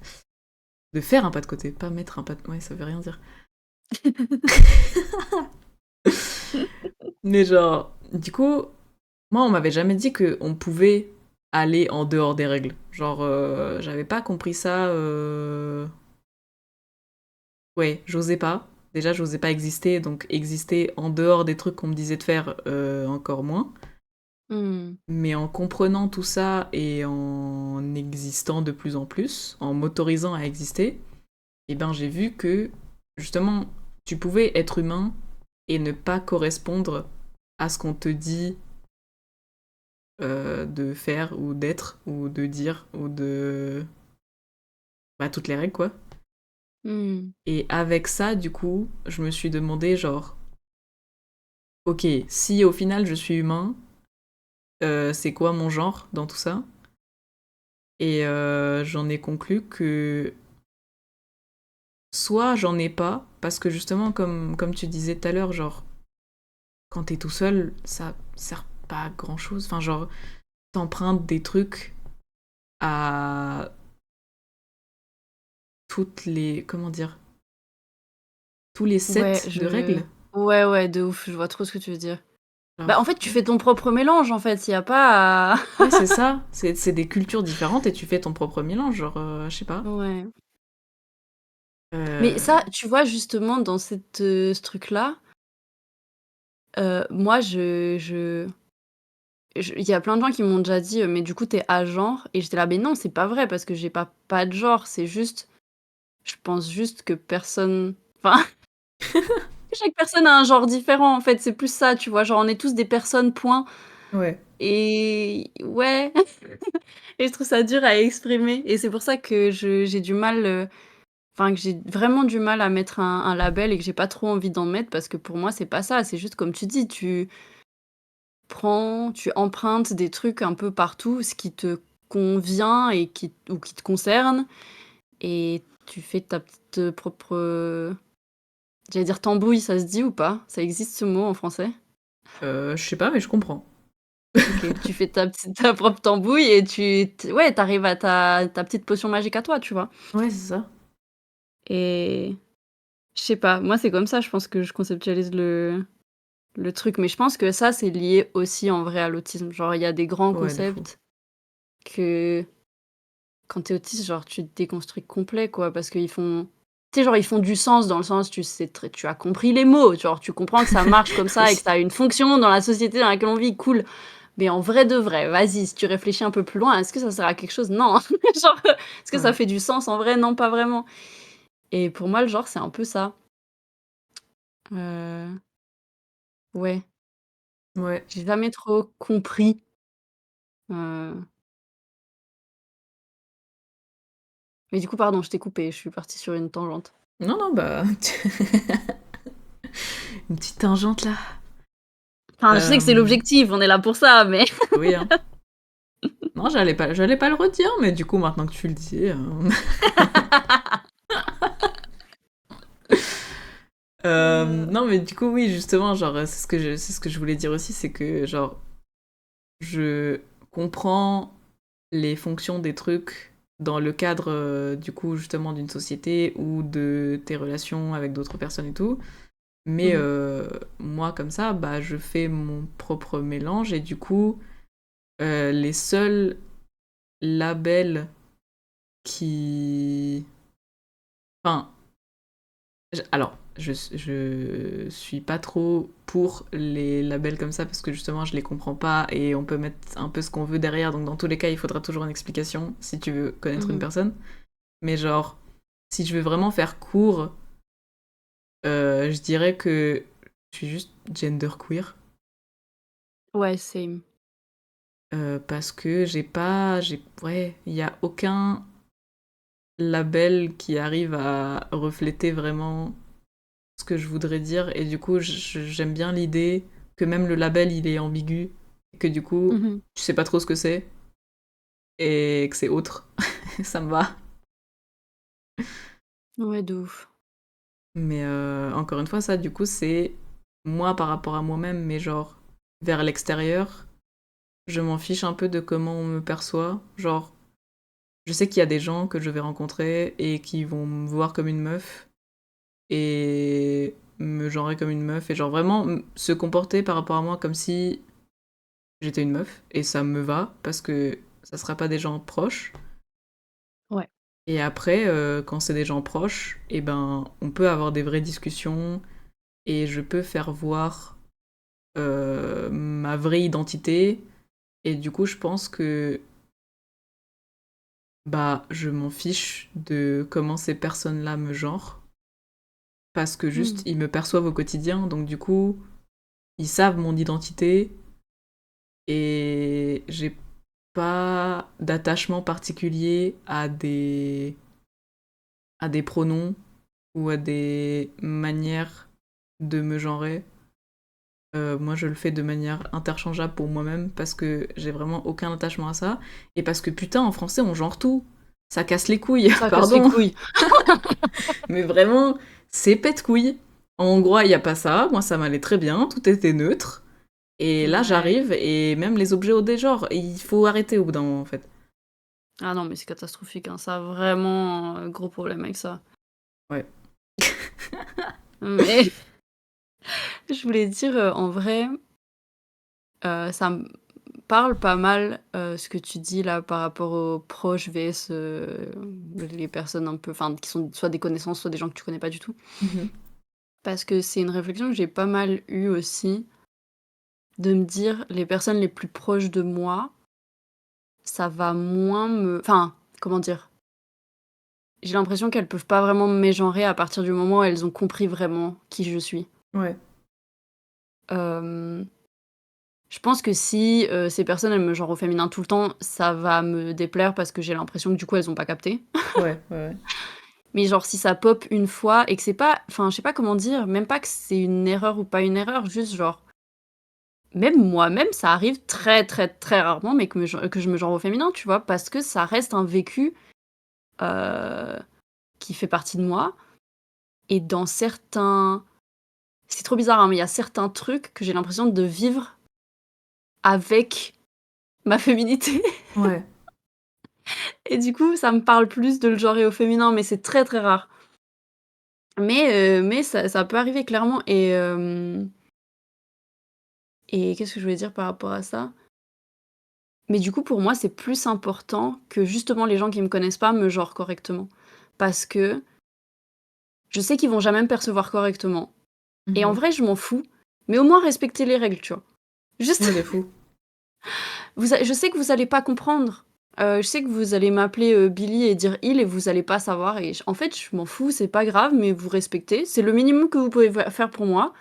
de faire un pas de côté, pas mettre un pas de. Ouais, ça veut rien dire. Mais genre, du coup, moi, on m'avait jamais dit qu'on pouvait aller en dehors des règles. Genre, j'avais pas compris ça. Ouais, j'osais pas. Déjà, j'osais pas exister, donc exister en dehors des trucs qu'on me disait de faire, encore moins. Mmh. Mais en comprenant tout ça et en existant de plus en plus, en m'autorisant à exister, eh ben j'ai vu que justement, tu pouvais être humain et ne pas correspondre à ce qu'on te dit de faire ou d'être ou de dire ou de bah, toutes les règles quoi. Mmh. Et avec ça, du coup, je me suis demandé genre, ok, si au final je suis humain, c'est quoi mon genre dans tout ça? Et j'en ai conclu que soit j'en ai pas, parce que justement, comme tu disais tout à l'heure, genre, quand t'es tout seul, ça sert pas à grand chose. Enfin, genre, t'empruntes des trucs à toutes les. Comment dire? Tous les Ouais, sets de règles. ouais, ouais, de ouf, je vois trop ce que tu veux dire. Bah, en Genre, fait, tu fais ton propre mélange, en fait, il y a pas à ouais, c'est ça. C'est des cultures différentes et tu fais ton propre mélange. Genre, je sais pas. Ouais. Mais Euh, ça, tu vois, justement, dans ce truc-là, moi, il y a plein de gens qui m'ont déjà dit: «Mais du coup, tu es agenre» et j'étais là: «Mais non, c'est pas vrai parce que j'ai pas de genre, c'est juste je pense juste que personne enfin, chaque personne a un genre différent, en fait, c'est plus ça, tu vois? Genre, on est tous des personnes, point ouais. et ouais et je trouve ça dur à exprimer et c'est pour ça que j'ai du mal, enfin, que j'ai vraiment du mal à mettre un label et que j'ai pas trop envie d'en mettre parce que pour moi, c'est pas ça, c'est juste comme tu dis, tu empruntes des trucs un peu partout, ce qui te convient ou qui te concerne, et tu fais ta petite propre. J'allais dire tambouille, ça se dit ou pas? Ça existe ce mot en français? Je sais pas, mais je comprends. Ok, tu fais ta propre tambouille et ouais, t'arrives à ta petite potion magique à toi, tu vois. Ouais, c'est ça. Et je sais pas, moi c'est comme ça, je pense que je conceptualise le truc, mais je pense que ça, c'est lié aussi en vrai à l'autisme. Genre, il y a des grands Ouais, de fou. concepts que quand t'es autiste, genre, tu te déconstruis complet, quoi, parce qu'ils font. Tu sais, genre, ils font du sens dans le sens, tu as compris les mots, genre, tu comprends que ça marche comme ça et que Oui. ça a une fonction dans la société dans laquelle on vit, cool. Mais en vrai de vrai, vas-y, si tu réfléchis un peu plus loin, est-ce que ça sert à quelque chose? Non. Genre, est-ce que ça Ouais. fait du sens en vrai? Non, pas vraiment. Et pour moi, le genre, c'est un peu ça. Euh, Ouais, Ouais. j'ai jamais trop compris. euh, Mais du coup, pardon, je t'ai coupé, je suis partie sur une tangente. Non, non, bah... Une petite tangente, là. Enfin, je sais que c'est Euh, l'objectif, on est là pour ça, mais. Oui, hein. Non, j'allais pas le redire, mais du coup, maintenant que tu le dis... Non, mais du coup, oui, justement, genre, c'est ce que je voulais dire aussi, c'est que, genre, je comprends les fonctions des trucs dans le cadre, du coup, justement, d'une société ou de tes relations avec d'autres personnes et tout. Mais Mhm. moi, comme ça, bah, je fais mon propre mélange et du coup, les seuls labels qui... Enfin, alors, je suis pas trop pour les labels comme ça parce que justement je les comprends pas et on peut mettre un peu ce qu'on veut derrière, donc dans tous les cas il faudra toujours une explication si tu veux connaître une Mhm. personne. Mais genre, si je veux vraiment faire court, je dirais que je suis juste genderqueer Ouais, same. parce que ouais, il y a aucun label qui arrive à refléter vraiment ce que je voudrais dire. Et du coup, j'aime bien l'idée que même le label, il est ambigu. Et que du coup, Mhm. tu sais pas trop ce que c'est. Et que c'est autre. Ça me va. Ouais, de ouf. Mais encore une fois, ça, du coup, c'est moi par rapport à moi-même. Mais genre, vers l'extérieur, je m'en fiche un peu de comment on me perçoit. Genre, je sais qu'il y a des gens que je vais rencontrer et qui vont me voir comme une meuf. Et me genrer comme une meuf. Et genre, vraiment se comporter par rapport à moi comme si j'étais une meuf et ça me va parce que ça sera pas des gens proches. Ouais. Et après, quand c'est des gens proches, et ben, on peut avoir des vraies discussions et je peux faire voir ma vraie identité. Et du coup, je pense que bah, je m'en fiche de comment ces personnes-là me genrent parce que juste Mhm. ils me perçoivent au quotidien. Donc du coup, ils savent mon identité et j'ai pas d'attachement particulier à des pronoms ou à des manières de me genrer. Moi, je le fais de manière interchangeable pour moi-même parce que j'ai vraiment aucun attachement à ça. Et parce que putain, en français, on genre tout. Ça casse les couilles, Ça casse les pardon. couilles. Mais vraiment, c'est pète-couilles. En hongrois, il n'y a pas ça. Moi, ça m'allait très bien. Tout était neutre. Et là, Ouais. j'arrive et même les objets au dégenre. Il faut arrêter au bout d'un moment, en fait. Ah non, mais c'est catastrophique, hein. Ça a vraiment gros problème avec ça. Ouais. Mais je voulais dire, en vrai, ça me parle pas mal, ce que tu dis là par rapport aux proches vs, les personnes un peu enfin qui sont soit des connaissances, soit des gens que tu connais pas du tout. Mhm. Parce que c'est une réflexion que j'ai pas mal eue aussi, de me dire: «Les personnes les plus proches de moi, ça va moins me» enfin, comment dire? J'ai l'impression qu'elles peuvent pas vraiment me mégenrer à partir du moment où elles ont compris vraiment qui je suis. Ouais, Hem, je pense que si, ces personnes, elles me genrent au féminin tout le temps, ça va me déplaire parce que j'ai l'impression que du coup, elles ont pas capté. ouais, ouais, ouais. Mais genre si ça pop une fois et que c'est pas enfin je sais pas comment dire, même pas que c'est une erreur ou pas une erreur, juste genre même moi-même, ça arrive très, très, très rarement, mais que je me genre au féminin, tu vois? Parce que ça reste un vécu, heu, qui fait partie de moi et dans certains c'est trop bizarre, hein, mais il y a certains trucs que j'ai l'impression de vivre avec ma féminité Ouais. et du coup, ça me parle plus de le genrer au féminin, mais c'est très, très rare. Mais ça peut arriver clairement et qu'est-ce que je voulais dire par rapport à ça? Mais du coup, pour moi, c'est plus important que justement les gens qui me connaissent pas me genrent correctement. Parce que je sais qu'ils vont jamais me percevoir correctement et en Mhm. vrai, je m'en fous, mais au moins respecter les règles, tu vois? Juste Ouais, de fou. je sais que vous allez pas comprendre, je sais que vous allez m'appeler, Billy et dire «il» et vous allez pas savoir et en fait, je m'en fous, c'est pas grave, mais vous respectez. C'est le minimum que vous pouvez faire pour moi,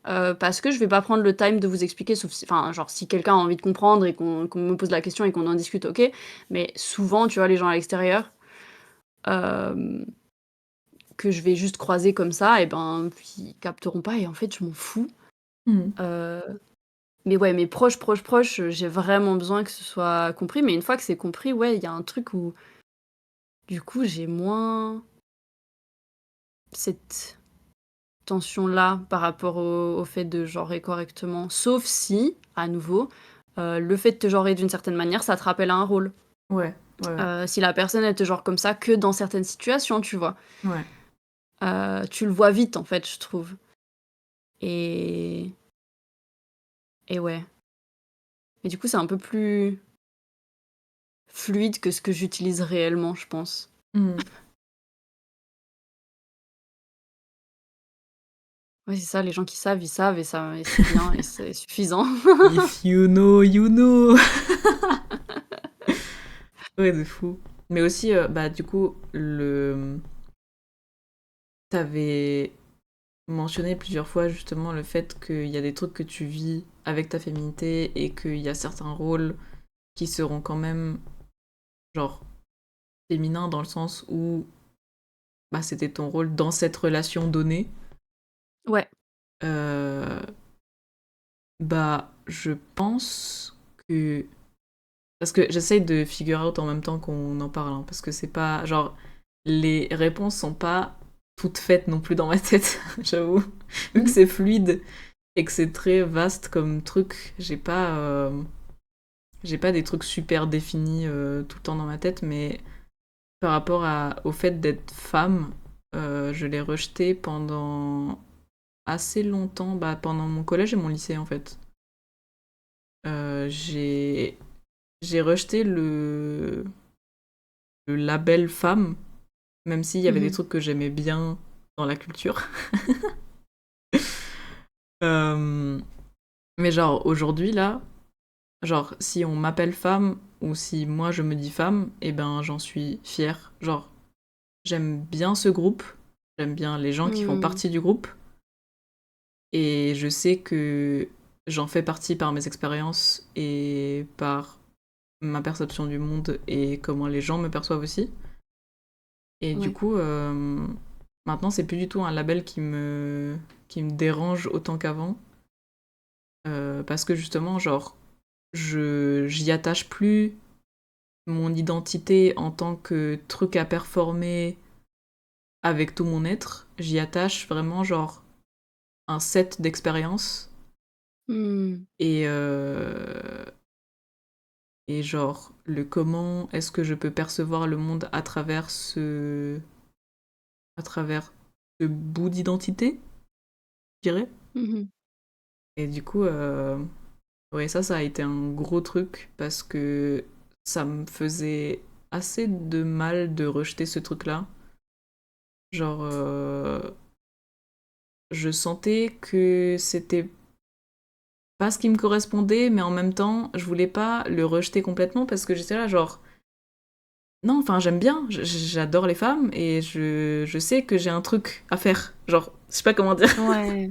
parce que je vais pas prendre le time de vous expliquer sauf si enfin, genre, si quelqu'un a envie de comprendre et qu'on me pose la question et qu'on en discute, OK, mais souvent, tu vois, les gens à l'extérieur, hem, que je vais juste croiser comme ça et ben, ils capteront pas et en fait, je m'en fous, Mhm. heu mais ouais, mes proches, proches, proches, j'ai vraiment besoin que ce soit compris, mais une fois que c'est compris, ouais, il y a un truc où, du coup, j'ai moins cette tension-là par rapport au fait de genrer correctement. Sauf si, à nouveau, le fait de te genrer d'une certaine manière, ça te rappelle à un rôle. Ouais, ouais, ouais. Si la personne, elle te genre comme ça que dans certaines situations, tu vois? Ouais. Tu le vois vite, en fait, je trouve et et ouais. Et du coup, c'est un peu plus fluide que ce que j'utilise réellement, je pense. Mhm. Ouais, c'est ça, les gens qui savent, ils savent et c'est bien et c'est suffisant. If you know, you know. Ouais, de fou. Mais aussi, bah, du coup, t'avais mentionné plusieurs fois justement le fait qu'il y a des trucs que tu vis avec ta féminité et qu'il y a certains rôles qui seront quand même, genre, féminins dans le sens où bah, c'était ton rôle dans cette relation donnée. Ouais. Euh, Bah, je pense que. Parce que j'essaye de figure out en même temps qu'on en parle, hein, parce que c'est pas. Genre, les réponses sont pas toutes faites non plus dans ma tête, j'avoue. Vu que Mmh. c'est fluide et que c'est très vaste comme truc, j'ai pas des trucs super définis tout le temps dans ma tête, mais par rapport au fait d'être femme, je l'ai rejeté pendant assez longtemps, bah, pendant mon collège et mon lycée en fait. Euh, j'ai j'ai rejeté le label femme, même s'il y avait des Mmh. trucs que j'aimais bien dans la culture. Euh, mais genre aujourd'hui là, genre si on m'appelle femme ou si moi je me dis femme, eh ben j'en suis fière. Genre j'aime bien ce groupe, j'aime bien les gens qui font Mmh. partie du groupe et je sais que j'en fais partie par mes expériences et par ma perception du monde et comment les gens me perçoivent aussi. Et du Ouais. coup, maintenant, c'est plus du tout un label qui me dérange autant qu'avant. Parce que justement, genre, j'y attache plus mon identité en tant que truc à performer avec tout mon être. J'y attache vraiment, genre, un set d'expériences. Mmh. Et, euh, et genre, le comment est-ce que je peux percevoir le monde à travers ce bout d'identité, je dirais. Mmh. Et du coup, ouais, ça a été un gros truc parce que ça me faisait assez de mal de rejeter ce truc-là. Genre, je sentais que c'était pas ce qui me correspondait, mais en même temps, je voulais pas le rejeter complètement parce que j'étais là, genre, non, enfin, j'aime bien, j'adore les femmes et je sais que j'ai un truc à faire. Genre, je sais pas comment dire. Ouais.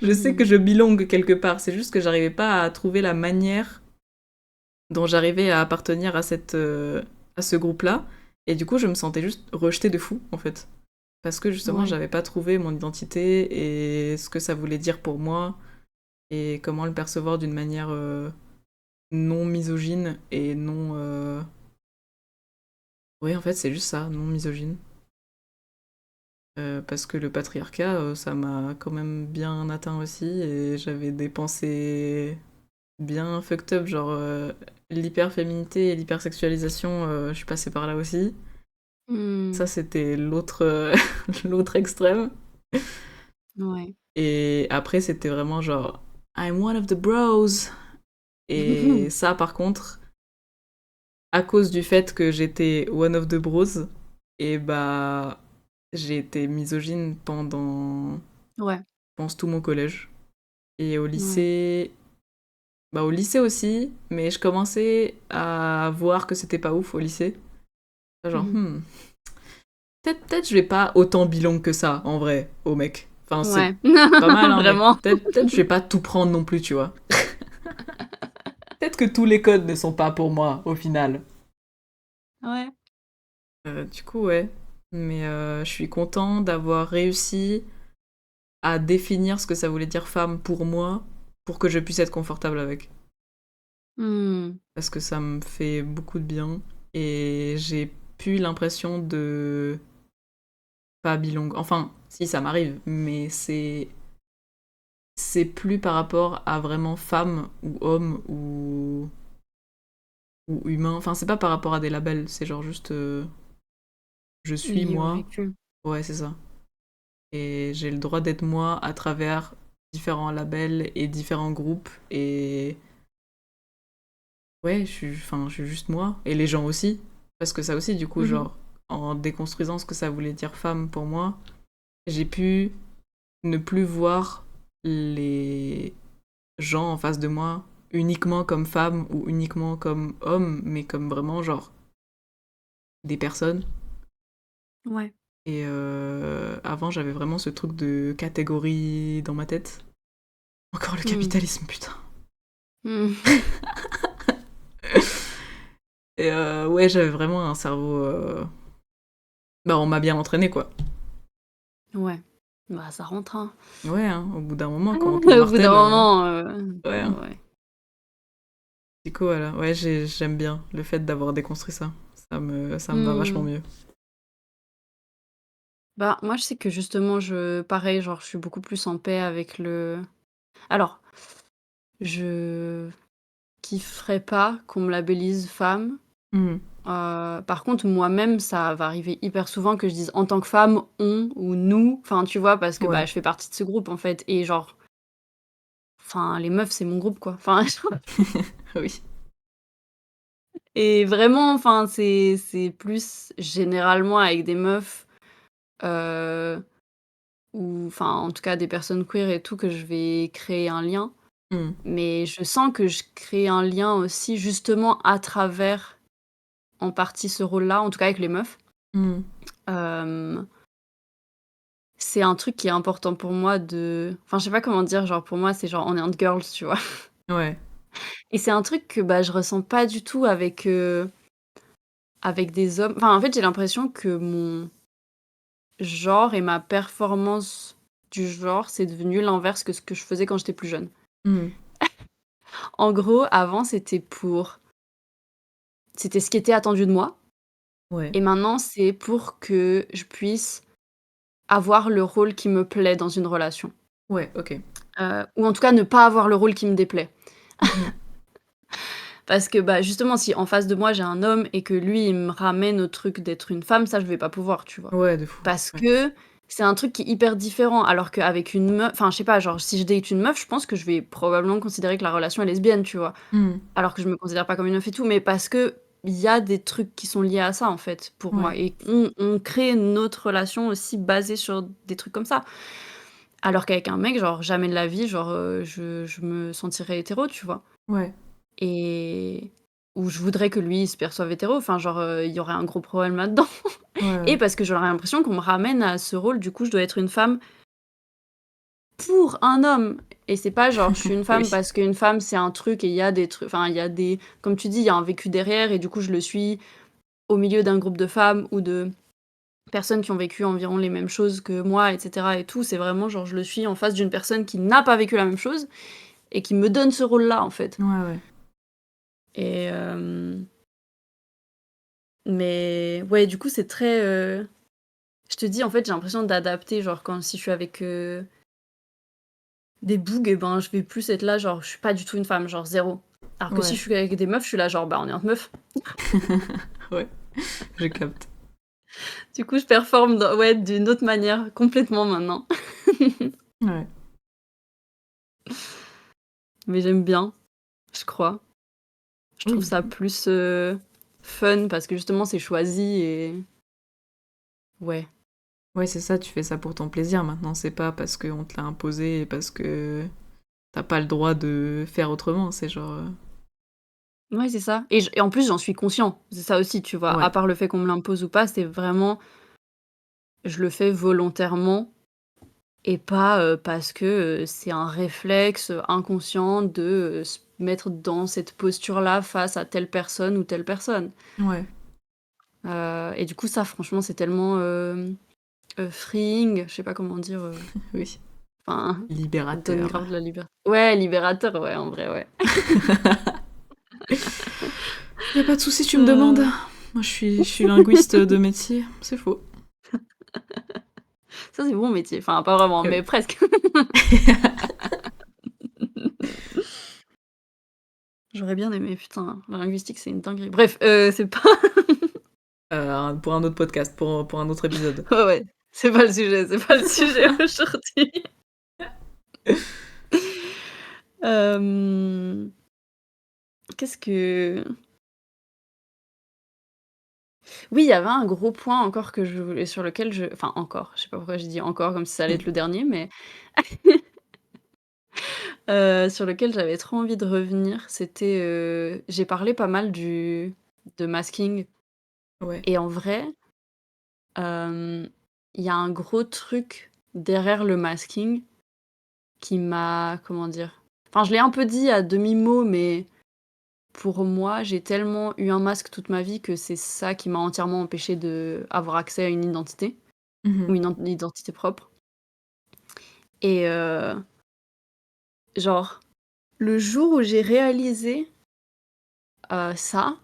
Je sais que Mmh. je belong quelque part. C'est juste que j'arrivais pas à trouver la manière dont j'arrivais à appartenir à ce groupe-là. Et du coup, je me sentais juste rejetée de fou, en fait. Parce que justement, Ouais. j'avais pas trouvé mon identité et ce que ça voulait dire pour moi. et comment le percevoir d'une manière non misogyne et non... Oui, en fait, c'est juste ça, non misogyne. Parce que le patriarcat, ça m'a quand même bien atteint aussi, et j'avais des pensées bien fucked up, genre l'hyperféminité et l'hypersexualisation, je suis passée par là aussi. Ça, Mmh. c'était l'autre l'autre extrême. Ouais. Et après, c'était vraiment genre I'm one of the bros. Et ça, par contre, à cause du fait que j'étais one of the bros, et bah j'ai été misogyne pendant, Ouais, je pense, tout mon collège. Et ouais. au lycée aussi, mais je commençais à voir que c'était pas ouf au lycée. Genre, Mmh. peut-être je vais pas autant bilan que ça, en vrai, au mec. Enfin, c'est Ouais. pas mal, hein, mais Vraiment. peut-être je vais pas tout prendre non plus, tu vois. Peut-être que tous les codes ne sont pas pour moi, au final. Ouais. Du coup, ouais. Mais je suis content d'avoir réussi à définir ce que ça voulait dire femme pour moi, pour que je puisse être confortable avec. Mmh. Parce que ça me fait beaucoup de bien. Et j'ai plus l'impression de pas belong. Enfin, si, ça m'arrive, mais c'est plus par rapport à vraiment femme ou homme ou humain. Enfin, c'est pas par rapport à des labels, c'est genre juste je suis Lié au moi. vécu. Ouais, c'est ça. Et j'ai le droit d'être moi à travers différents labels et différents groupes. Et ouais, je suis juste moi. Et les gens aussi. Parce que ça aussi, du coup, Mmh. genre, en déconstruisant ce que ça voulait dire femme pour moi, j'ai pu ne plus voir les gens en face de moi uniquement comme femmes ou uniquement comme hommes, mais comme vraiment, genre, des personnes. Ouais. Et avant, j'avais vraiment ce truc de catégorie dans ma tête. Encore le Mmh. capitalisme, putain. Mmh. Et ouais, j'avais vraiment un cerveau. Bah, on m'a bien entraîné, quoi. Ouais. Bah, ça rentre, hein. Ouais, hein, au bout d'un moment, quand on te le Au bout d'un martèle. moment, Ouais, hein. ouais. Du coup, voilà. Ouais, j'aime bien le fait d'avoir déconstruit ça. Ça me va vachement Mmh. mieux. Bah, moi, je sais que justement, pareil, genre, je suis beaucoup plus en paix avec alors, je kifferais pas qu'on me labellise femme. Mhm. Par contre, moi-même, ça va arriver hyper souvent que je dise en tant que femme, on ou nous, enfin, tu vois? Parce que, bah, Ouais. je fais partie de ce groupe, en fait et genre, enfin, les meufs, c'est mon groupe, quoi. Enfin, Oui. et vraiment, enfin, c'est plus généralement avec des meufs, heu, ou enfin, en tout cas, des personnes queer et tout, que je vais créer un lien. Mhm. Mais je sens que je crée un lien aussi, justement, à travers, en partie, ce rôle-là, en tout cas avec les meufs. Mhm. Hem C'est un truc qui est important pour moi enfin, je sais pas comment dire, genre, pour moi, c'est genre on est and girls, tu vois? Ouais. Et c'est un truc que, bah, je ressens pas du tout avec des hommes. Enfin, en fait, j'ai l'impression que mon genre et ma performance du genre, c'est devenu l'inverse que ce que je faisais quand j'étais plus jeune. Mhm. En gros, avant, c'était ce qui était attendu de moi Ouais. et maintenant, c'est pour que je puisse avoir le rôle qui me plaît dans une relation. Ouais, ok. Ou en tout cas, ne pas avoir le rôle qui me déplaît. Mhm. Parce que, bah, justement, si en face de moi, j'ai un homme et que lui, il me ramène au truc d'être une femme, ça, je vais pas pouvoir, tu vois? Ouais, de fou. Parce Ouais. que c'est un truc qui est hyper différent. Alors qu'avec une meuf enfin, je sais pas, genre, si je date une meuf, je pense que je vais probablement considérer que la relation est lesbienne, tu vois? Mhm. Alors que je me considère pas comme une meuf et tout, mais parce qu'il y a des trucs qui sont liés à ça, en fait, pour Ouais. moi et on crée notre relation aussi basée sur des trucs comme ça. Alors qu'avec un mec, genre, jamais de la vie, genre, je me sentirais hétéro, tu vois? Ouais. Et où je voudrais que lui, il se perçoive hétéro, enfin genre, il y aurait un gros problème là-dedans. Ouais, Et ouais. parce que j'aurais l'impression qu'on me ramène à ce rôle, du coup, je dois être une femme pour un homme et c'est pas genre je suis une femme Oui. parce qu'une femme, c'est un truc et il y a des trucs enfin il y a des comme tu dis, il y a un vécu derrière et du coup, je le suis au milieu d'un groupe de femmes ou de personnes qui ont vécu environ les mêmes choses que moi et cetera et tout. C'est vraiment genre je le suis en face d'une personne qui n'a pas vécu la même chose et qui me donne ce rôle-là, en fait. Ouais. Et mais ouais, du coup, c'est très, je te dis, en fait, j'ai l'impression d'adapter, genre, si je suis avec, des bougs et ben, je vais plus être là, genre, je suis pas du tout une femme, genre 0. Alors que si Ouais. je suis avec des meufs, je suis là, genre, bah, on est entre meufs. Ouais, je capte. Du coup, je performe ouais, d'une autre manière, complètement maintenant. Ouais. Mais j'aime bien, je crois. Je trouve Oui. ça plus, fun parce que justement, c'est choisi et ouais. Ouais, c'est ça, tu fais ça pour ton plaisir maintenant, c'est pas parce qu'on te l'a imposé et parce que t'as pas le droit de faire autrement, c'est genre... Ouais, c'est ça et en plus, j'en suis conscient. C'est ça aussi, tu vois? Ouais. À part le fait qu'on me l'impose ou pas, c'est vraiment je le fais volontairement et pas, parce que, c'est un réflexe, inconscient de, se mettre dans cette posture-là face à telle personne ou telle personne. Ouais. Et du coup, ça, franchement, c'est tellement, freeing, je sais pas comment dire, Oui. enfin, ça te donne Libérateur. grave de la liberté. Ouais, libérateur, ouais, en vrai, ouais. Y a pas de souci, tu me demandes. Heu, Moi, je suis linguiste de métier, c'est faux. Ça, c'est mon métier. Enfin, pas vraiment, Eh mais oui. presque. J'aurais bien aimé, putain, la linguistique, c'est une dinguerie. Bref, c'est pas Pour un autre podcast, pour un autre épisode. ouais, ouais, c'est pas le sujet aujourd'hui. Hem, qu'est-ce que oui, il y avait un gros point encore que je voulais sur lequel enfin encore, je sais pas pourquoi j'ai dit encore comme si ça allait être le dernier, mais sur lequel j'avais trop envie de revenir. C'était, j'ai parlé pas mal de masking Ouais. et en vrai, hem, il y a un gros truc derrière le masking qui m'a comment dire? Enfin, je l'ai un peu dit à demi-mot, mais pour moi, j'ai tellement eu un masque toute ma vie que c'est ça qui m'a entièrement empêchée d'avoir accès à une identité ou Mhm. une identité propre et genre, le jour où j'ai réalisé, ça,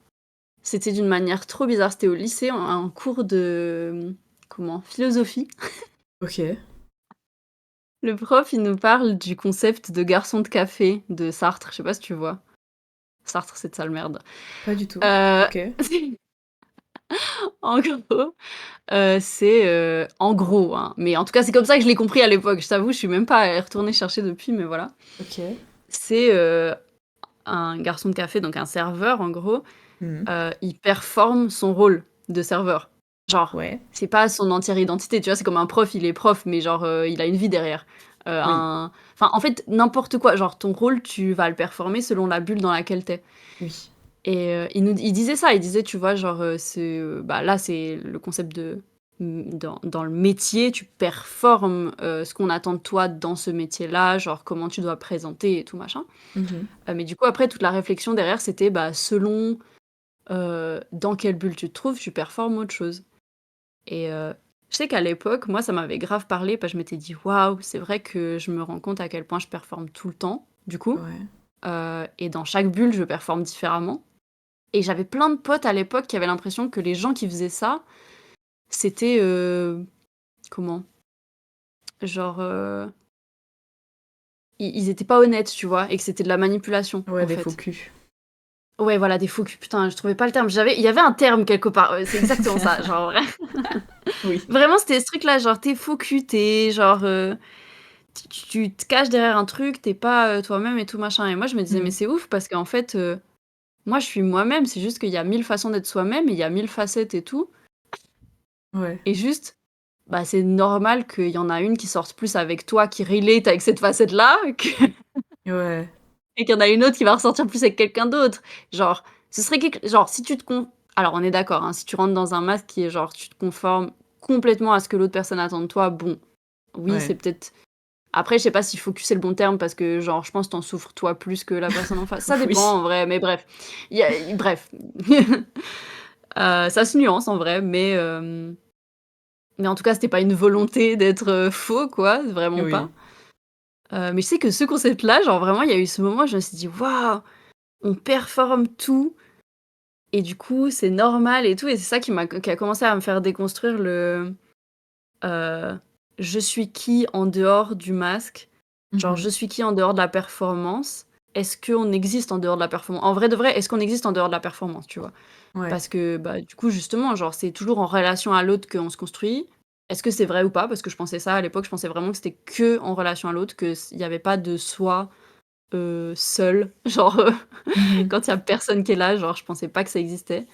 c'était d'une manière trop bizarre. C'était au lycée, un cours de, comment? Philosophie. Ok. Le prof, il nous parle du concept de garçon de café de Sartre, je sais pas si tu vois? Sartre, cette sale merde. Pas du tout. Heu, Ok. en gros, en gros, hein, mais en tout cas, c'est comme ça que je l'ai compris à l'époque. Je t'avoue, je suis même pas retournée chercher depuis, mais voilà. Ok. C'est, un garçon de café, donc un serveur en gros, Mhm. il performe son rôle de serveur. Genre, Ouais. c'est pas son entière identité, tu vois? C'est comme un prof, il est prof, mais genre, il a une vie derrière. Oui. Enfin, en fait, n'importe quoi, genre ton rôle, tu vas le performer selon la bulle dans laquelle tu es Oui. et il disait ça, il disait, tu vois, genre, c'est, bah, là, c'est le concept de dans le métier, tu performes, ce qu'on attend de toi dans ce métier-là, genre comment tu dois présenter et tout machin. Mhm. Mais du coup, après, toute la réflexion derrière, c'était, bah, selon dans quelle bulle tu te trouves, tu performes autre chose et je sais qu'à l'époque, moi, ça m'avait grave parlé parce que je m'étais dit: «Waouh, c'est vrai que je me rends compte à quel point je performe tout le temps, du coup, Ouais. et dans chaque bulle, je performe différemment» et j'avais plein de potes à l'époque qui avaient l'impression que les gens qui faisaient ça, c'était, comment? Genre, ils étaient pas honnêtes, tu vois? Et que c'était de la manipulation, Ouais, en des faux fait. culs. Ouais, voilà, des faux culs, putain, je trouvais pas le terme. Il y avait un terme quelque part, c'est exactement ça, genre Oui. vraiment, c'était ce truc-là, genre, tu es faux cul, tu es genre, tu te caches derrière un truc, tu es pas, toi-même et tout machin et moi, je me disais: «Mais Mhm. c'est ouf» parce qu'en fait, moi, je suis moi-même, c'est juste qu'il y a 1000 façons d'être soi-même et il y a 1000 facettes et tout Ouais. et juste, bah, c'est normal qu'il y en a une qui sorte plus avec toi, qui relate avec cette facette-là que Ouais. et qu'il y en a une autre qui va ressortir plus avec quelqu'un d'autre. Genre, ce serait genre, si tu te alors on est d'accord, hein, si tu rentres dans un masque qui est genre, tu te conformes complètement à ce que l'autre personne attend de toi, bon, oui, c'est Ouais. peut-être après, je sais pas si focus c'est le bon terme parce que genre, je pense que tu souffres toi plus que la personne en face. Ça dépend Oui. en vrai, mais bref. Bref. Ça se nuance en vrai, mais en tout cas, c'était pas une volonté d'être, faux quoi, vraiment pas. Oui. Mais je sais que ce concept-là, genre vraiment, il y a eu ce moment où je me suis dit: «Waouh, on performe tout et du coup, c'est normal et tout» et c'est ça qui a commencé à me faire déconstruire heu, je suis qui en dehors du masque? Genre, Mmh. je suis qui en dehors de la performance? Est-ce qu'on existe en dehors de la performance? En vrai de vrai, est-ce qu'on existe en dehors de la performance, tu vois? Ouais. Parce que, bah, du coup, justement, genre, c'est toujours en relation à l'autre qu'on se construit. Est-ce que c'est vrai ou pas? Parce que je pensais ça à l'époque, je pensais vraiment que c'était que en relation à l'autre, que il y avait pas de soi, seul, genre, Mmh. quand il y a personne qui est là, genre, je pensais pas que ça existait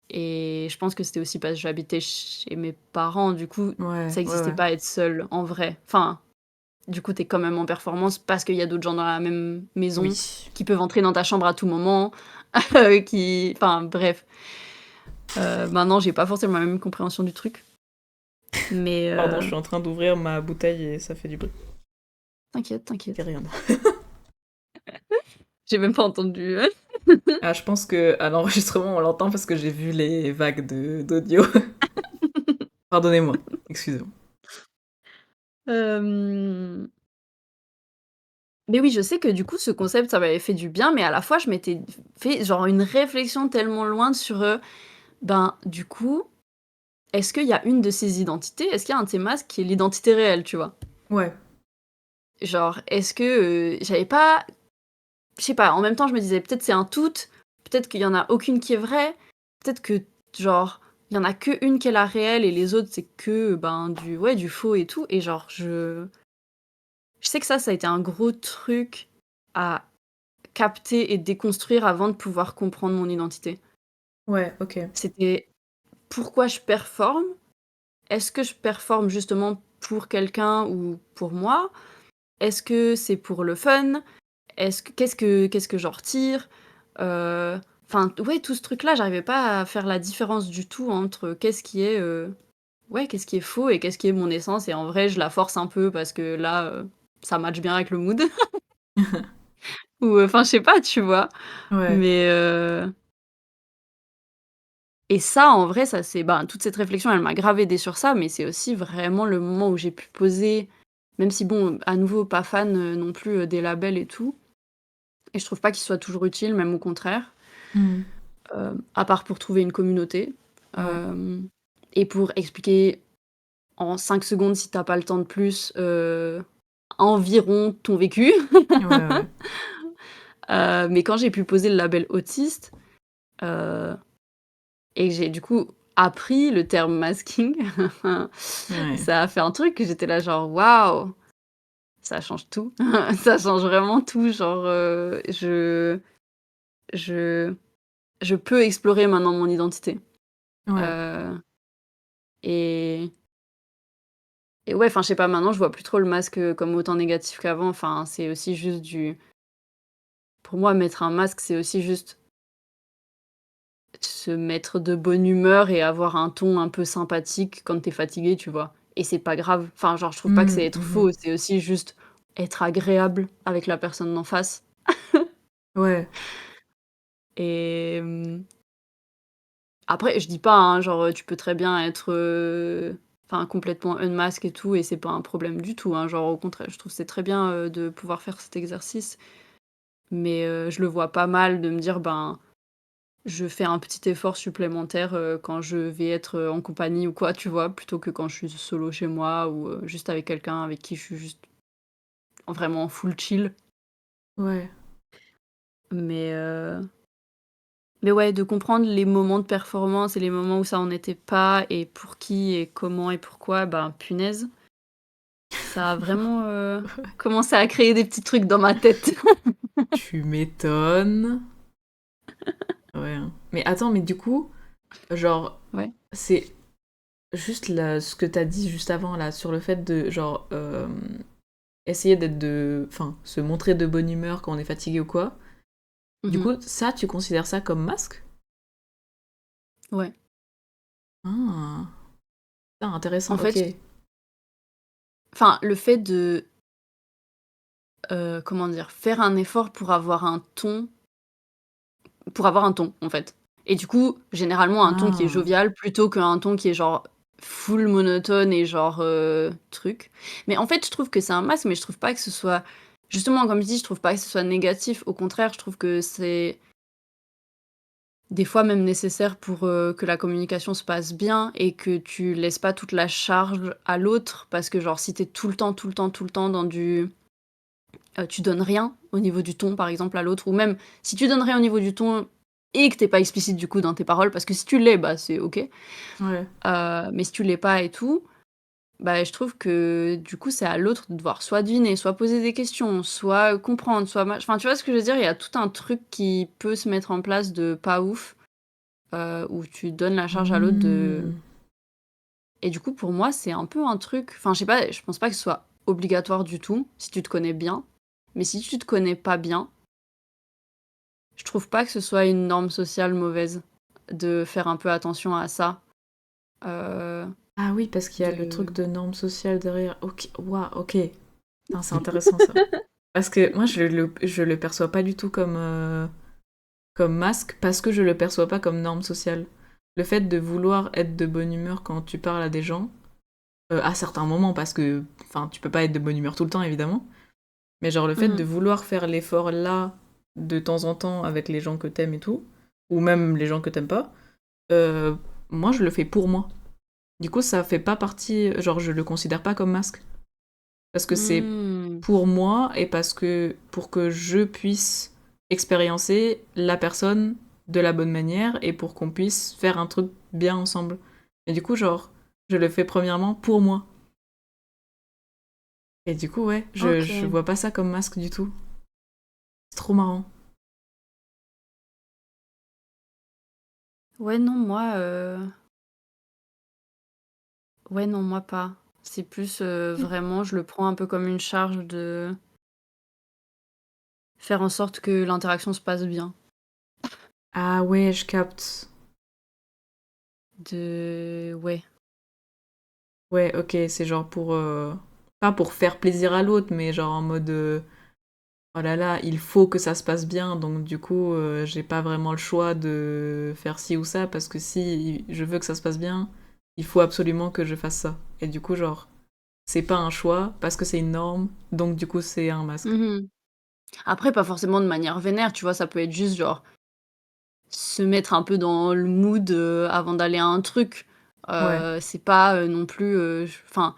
et je pense que c'était aussi parce que j'habitais chez mes parents, du coup, Ouais, ça ouais, existait ouais. pas être seul, en vrai. Enfin, du coup, tu es quand même en performance parce qu'il y a d'autres gens dans la même maison Oui. qui peuvent entrer dans ta chambre à tout moment, qui enfin bref. Maintenant, j'ai pas forcément la même compréhension du truc, mais Pardon, je suis en train d'ouvrir ma bouteille et ça fait du bruit. t'inquiète, C'est t'inquiète. rien. J'ai même pas entendu, Ah, je pense qu'à l'enregistrement, on l'entend parce que j'ai vu les vagues d'audio. Pardonnez-moi, excusez-moi. Hem, mais oui, je sais que du coup, ce concept, ça m'avait fait du bien, mais à la fois, je m'étais fait genre une réflexion tellement loin sur, ben, du coup, est-ce qu'il y a une de ces identités, est-ce qu'il y a un de ces masques qui est l'identité réelle, tu vois? Ouais. Genre, est-ce que, j'avais pas je sais pas, en même temps, je me disais: «Peut-être c'est un tout, peut-être qu'il y en a aucune qui est vraie, peut-être que genre, il y en a qu'une qui est la réelle et les autres, c'est que, ben, du faux et tout» et genre je sais que ça a été un gros truc à capter et déconstruire avant de pouvoir comprendre mon identité. Ouais, OK. C'était: pourquoi je performe? Est-ce que je performe justement pour quelqu'un ou pour moi? Est-ce que c'est pour le fun? Qu'est-ce que j'en retire? Enfin, ouais, tout ce truc-là, j'arrivais pas à faire la différence du tout entre qu'est-ce qui est faux et qu'est-ce qui est mon essence et en vrai, je la force un peu parce que là, ça matche bien avec le mood ou enfin, je sais pas, tu vois? Ouais. Mais et ça, en vrai, ça c'est ben, toute cette réflexion, elle m'a grave aidée sur ça, mais c'est aussi vraiment le moment où j'ai pu poser même si bon, à nouveau, pas fan, non plus, des labels et tout et je trouve pas qu'ils soient toujours utiles, même au contraire. Mmh. À part pour trouver une communauté, Ouais. hem et pour expliquer en 5 secondes, si tu as pas le temps de plus, environ ton vécu. Ouais, ouais. Mais quand j'ai pu poser le label autiste, heu et que j'ai du coup appris le terme masking, Ouais. ça a fait un truc que j'étais là genre: «Waouh, ça change tout». Ça change vraiment tout, genre, je je peux explorer maintenant mon identité, Ouais. heu et Et ouais, enfin, je sais pas, maintenant, je vois plus trop le masque, comme autant négatif qu'avant. Enfin, c'est aussi juste du pour moi, mettre un masque, c'est aussi juste se mettre de bonne humeur et avoir un ton un peu sympathique quand tu es fatigué, tu vois? Et c'est pas grave. Enfin, genre, je trouve pas que c'est Mmh. être Mmh. faux, c'est aussi juste être agréable avec la personne d'en face. Ouais. Et après, je dis pas, hein, genre, tu peux très bien être, enfin, complètement unmask et tout et c'est pas un problème du tout, hein. Genre, au contraire, je trouve que c'est très bien, de pouvoir faire cet exercice. Mais je le vois pas mal de me dire: «Ben, je fais un petit effort supplémentaire, quand je vais être, en compagnie ou quoi», tu vois? Plutôt que quand je suis solo chez moi ou juste avec quelqu'un avec qui je suis juste vraiment full chill. Ouais. Mais mais ouais, de comprendre les moments de performance et les moments où ça en était pas et pour qui et comment et pourquoi, ben, punaise, ça a vraiment, commencé à créer des petits trucs dans ma tête. Tu m'étonnes. Ouais, hein. Mais attends, mais du coup, genre, Ouais. c'est juste là, ce que t'as dit juste avant, là, sur le fait de, genre, essayer enfin, se montrer de bonne humeur quand on est fatigué ou quoi. Du Mmh. coup, ça, tu considères ça comme masque? Ouais. Ah, ah, intéressant, En ok. fait, enfin, le fait de comment dire? Faire un effort pour avoir un ton, en fait. Et du coup, généralement un ton qui est Ah, jovial plutôt qu'un ton qui est genre full monotone et genre truc. Mais en fait, je trouve que c'est un masque, mais je trouve pas que ce soit. Justement, comme je dis, je trouve pas que ce soit négatif. Au contraire, je trouve que c'est des fois même nécessaire pour que la communication se passe bien et que tu laisses pas toute la charge à l'autre. Parce que, genre, si t'es tout le temps, tout le temps, tout le temps dans du. Tu donnes rien au niveau du ton, par exemple, à l'autre, ou même si tu donnes rien au niveau du ton et que t'es pas explicite du coup dans tes paroles, parce que si tu l'es, bah c'est ok. Ouais. Mais si tu l'es pas et tout, bah je trouve que du coup c'est à l'autre de devoir soit deviner, soit poser des questions, soit comprendre, soit enfin tu vois ce que je veux dire, il y a tout un truc qui peut se mettre en place de pas ouf, où tu donnes la charge à l'autre de. Hmm. Et du coup pour moi c'est un peu un truc, enfin je sais pas, je pense pas que ce soit obligatoire du tout si tu te connais bien, mais si tu te connais pas bien, je trouve pas que ce soit une norme sociale mauvaise de faire un peu attention à ça. Euh, Ah oui, parce qu'il y a le truc de... de normes sociales derrière. Ok, waouh, ok. Putain, c'est intéressant ça. Parce que moi, je le perçois pas du tout comme, comme masque, parce que je le perçois pas comme norme sociale. Le fait de vouloir être de bonne humeur quand tu parles à des gens, à certains moments, parce que, enfin, tu peux pas être de bonne humeur tout le temps, évidemment, mais genre le fait de Mhm. vouloir faire l'effort là, de temps en temps, avec les gens que t'aimes et tout, ou même les gens que t'aimes pas, euh, moi, je le fais pour moi. Du coup, ça fait pas partie, genre, je le considère pas comme masque. Parce que c'est Hmm. pour moi et parce que pour que je puisse expériencer la personne de la bonne manière et pour qu'on puisse faire un truc bien ensemble. Et du coup, genre, je le fais premièrement pour moi. Et du coup, ouais, je Ok. vois pas ça comme masque du tout. C'est trop marrant. Ouais, non, moi... Ouais, non, moi pas. C'est plus vraiment, je le prends un peu comme une charge de faire en sorte que l'interaction se passe bien. Ah ouais, je capte. Ouais. Ouais, ok, c'est genre pour... pas pour faire plaisir à l'autre, mais genre en mode... oh là là, il faut que ça se passe bien, donc du coup, j'ai pas vraiment le choix de faire ci ou ça, parce que si je veux que ça se passe bien, il faut absolument que je fasse ça. Et du coup, genre, c'est pas un choix, parce que c'est une norme, donc du coup, c'est un masque. Mhm. Après, pas forcément de manière vénère, tu vois, ça peut être juste genre se mettre un peu dans le mood avant d'aller à un truc. Ouais. C'est pas non plus. Enfin,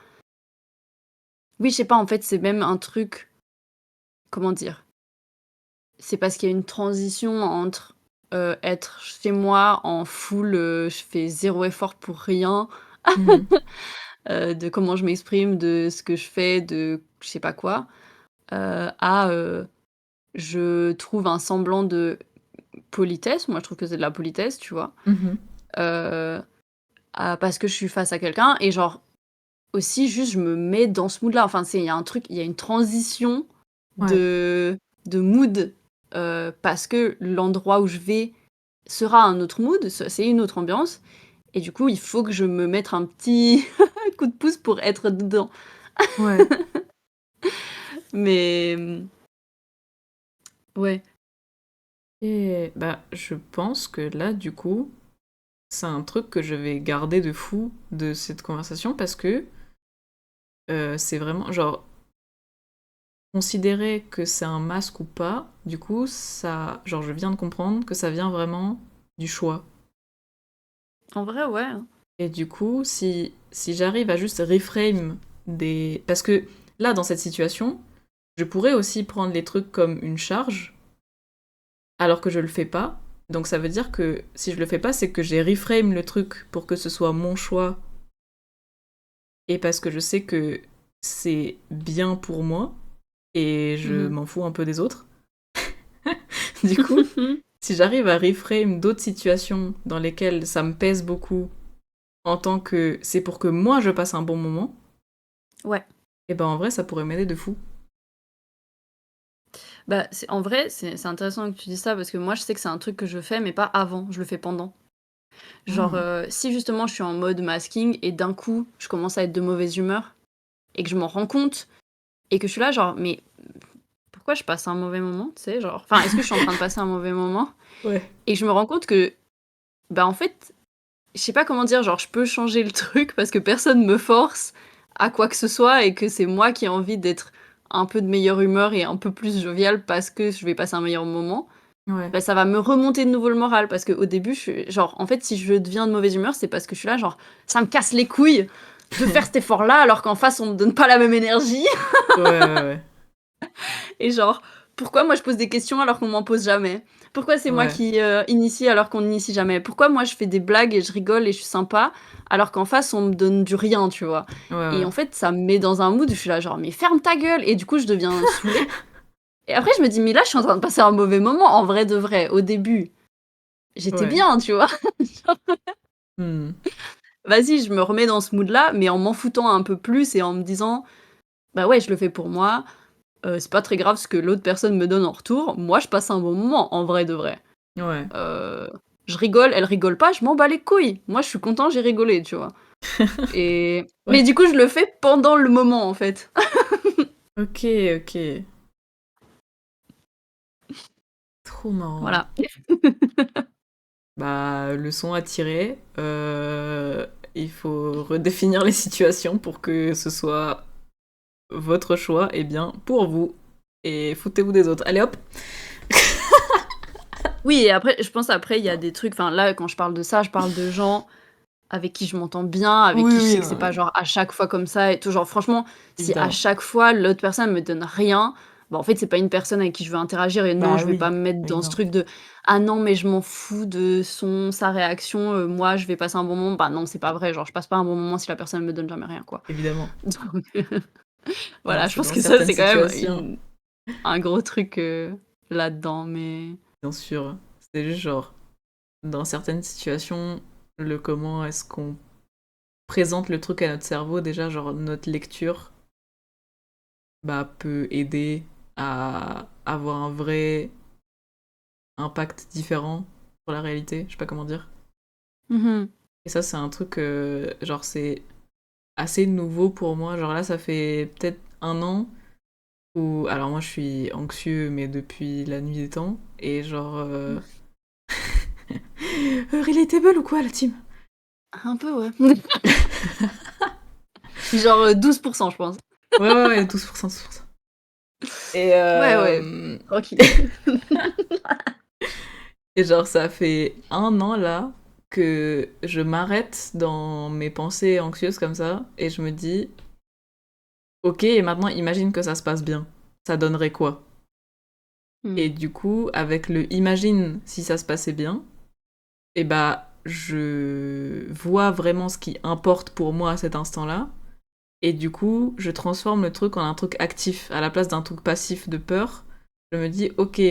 oui, je sais pas, en fait, c'est même un truc. Comment dire? C'est parce qu'il y a une transition entre être chez moi en full, je fais zéro effort pour rien, Mhm. de comment je m'exprime, de ce que je fais, de je sais pas quoi, à je trouve un semblant de politesse. Moi, je trouve que c'est de la politesse, tu vois? Mhm. Heu, parce que je suis face à quelqu'un et genre aussi juste je me mets dans ce mood-là. Enfin, il y a un truc, il y a une transition Ouais. de mood, parce que l'endroit où je vais sera un autre mood, c'est une autre ambiance et du coup, il faut que je me mette un petit coup de pouce pour être dedans. Ouais. Mais ouais. Et bah, je pense que là, du coup, c'est un truc que je vais garder de fou de cette conversation, parce que c'est vraiment, genre, considérer que c'est un masque ou pas, du coup, ça, genre, je viens de comprendre que ça vient vraiment du choix. En vrai, ouais. Et du coup, si j'arrive à juste reframe des... Parce que là, dans cette situation, je pourrais aussi prendre les trucs comme une charge, alors que je le fais pas. Donc ça veut dire que si je le fais pas, c'est que j'ai reframe le truc pour que ce soit mon choix, et parce que je sais que c'est bien pour moi, et je Mmh m'en fous un peu des autres. Du coup, si j'arrive à reframe d'autres situations dans lesquelles ça me pèse beaucoup en tant que c'est pour que moi je passe un bon moment, Ouais. et ben en vrai ça pourrait m'aider de fou. Bah, en vrai, c'est intéressant que tu dises ça parce que moi, je sais que c'est un truc que je fais, mais pas avant, je le fais pendant. Genre, Hmm. si justement je suis en mode masking et d'un coup, je commence à être de mauvaise humeur et que je m'en rends compte et que je suis là, genre, mais pourquoi je passe un mauvais moment, tu sais, genre, enfin, est-ce que je suis en train de passer un mauvais moment? Ouais. Et je me rends compte que, bah, en fait, je sais pas comment dire, genre je peux changer le truc parce que personne me force à quoi que ce soit et que c'est moi qui ai envie d'être un peu de meilleure humeur et un peu plus joviale parce que je vais passer un meilleur moment. Ouais. Bah, ça va me remonter de nouveau le moral parce qu'au début, je suis genre en fait, si je deviens de mauvaise humeur, c'est parce que je suis là genre ça me casse les couilles de faire cet effort-là alors qu'en face on me donne pas la même énergie Ouais. et genre pourquoi moi je pose des questions alors qu'on m'en pose jamais? Pourquoi c'est moi Ouais. qui initie alors qu'on n'initie jamais? Pourquoi moi je fais des blagues et je rigole et je suis sympa alors qu'en face on me donne du rien, tu vois? Et Ouais. en fait, ça me met dans un mood où je suis là genre mais ferme ta gueule et du coup je deviens saoulée. Et après je me dis mais là je suis en train de passer un mauvais moment en vrai de vrai. Au début, j'étais Ouais. bien, tu vois? Hmm. Vas-y, je me remets dans ce mood-là, mais en m'en foutant un peu plus et en me disant bah ouais, je le fais pour moi. C'est pas très grave ce que l'autre personne me donne en retour. Moi, je passe un bon moment en vrai de vrai. Ouais. Euh, je rigole, elle rigole pas, je m'en bats les couilles. Moi, je suis content, j'ai rigolé, tu vois. Et mais Ouais. du coup, je le fais pendant le moment en fait. Ok. Trop marrant. Voilà. Bah, leçon à tirer. Il faut redéfinir les situations pour que ce soit votre choix et bien pour vous. Et foutez-vous des autres. Allez hop. Oui, et après, je pense après il y a des trucs. Enfin là, quand je parle de ça, je parle de gens avec qui je m'entends bien, avec qui je sais que c'est pas Ouais. genre à chaque fois comme ça et tout. Genre franchement, si à Évidemment. chaque fois l'autre personne me donne rien, bah en fait c'est pas une personne avec qui je veux interagir et non, Bah je vais oui. pas me mettre Oui, dans ce non. truc de ah non mais je m'en fous de sa réaction, moi je vais passer un bon moment. Bah non, c'est pas vrai, genre je passe pas un bon moment si la personne me donne jamais rien quoi. Évidemment. Donc Non, voilà, je c'est pense dans que ça certaines c'est quand même situations. un gros truc là-dedans mais Bien sûr. C'est juste genre, dans certaines situations, le comment est-ce qu'on présente le truc à notre cerveau, déjà, genre notre lecture, bah, peut aider à avoir un vrai impact différent sur la réalité. Je sais pas comment dire. Mmh. Et ça, c'est un truc, genre, c'est assez nouveau pour moi. Genre là, ça fait peut-être 1 an où. Alors, moi, je suis anxieux, mais depuis la nuit des temps. Et genre. Relatable ou quoi, la team? Un peu ouais. Genre 12% je pense. Ouais, 12%, 12%. Et, Ouais, tranquille. et genre, ça fait 1 an là que je m'arrête dans mes pensées anxieuses comme ça et je me dis, ok, et maintenant imagine que ça se passe bien. Ça donnerait quoi? Mmh. Et du coup, avec le imagine si ça se passait bien, et bah je vois vraiment ce qui importe pour moi à cet instant-là. Et du coup, je transforme le truc en un truc actif à la place d'un truc passif de peur. Je me dis, ok,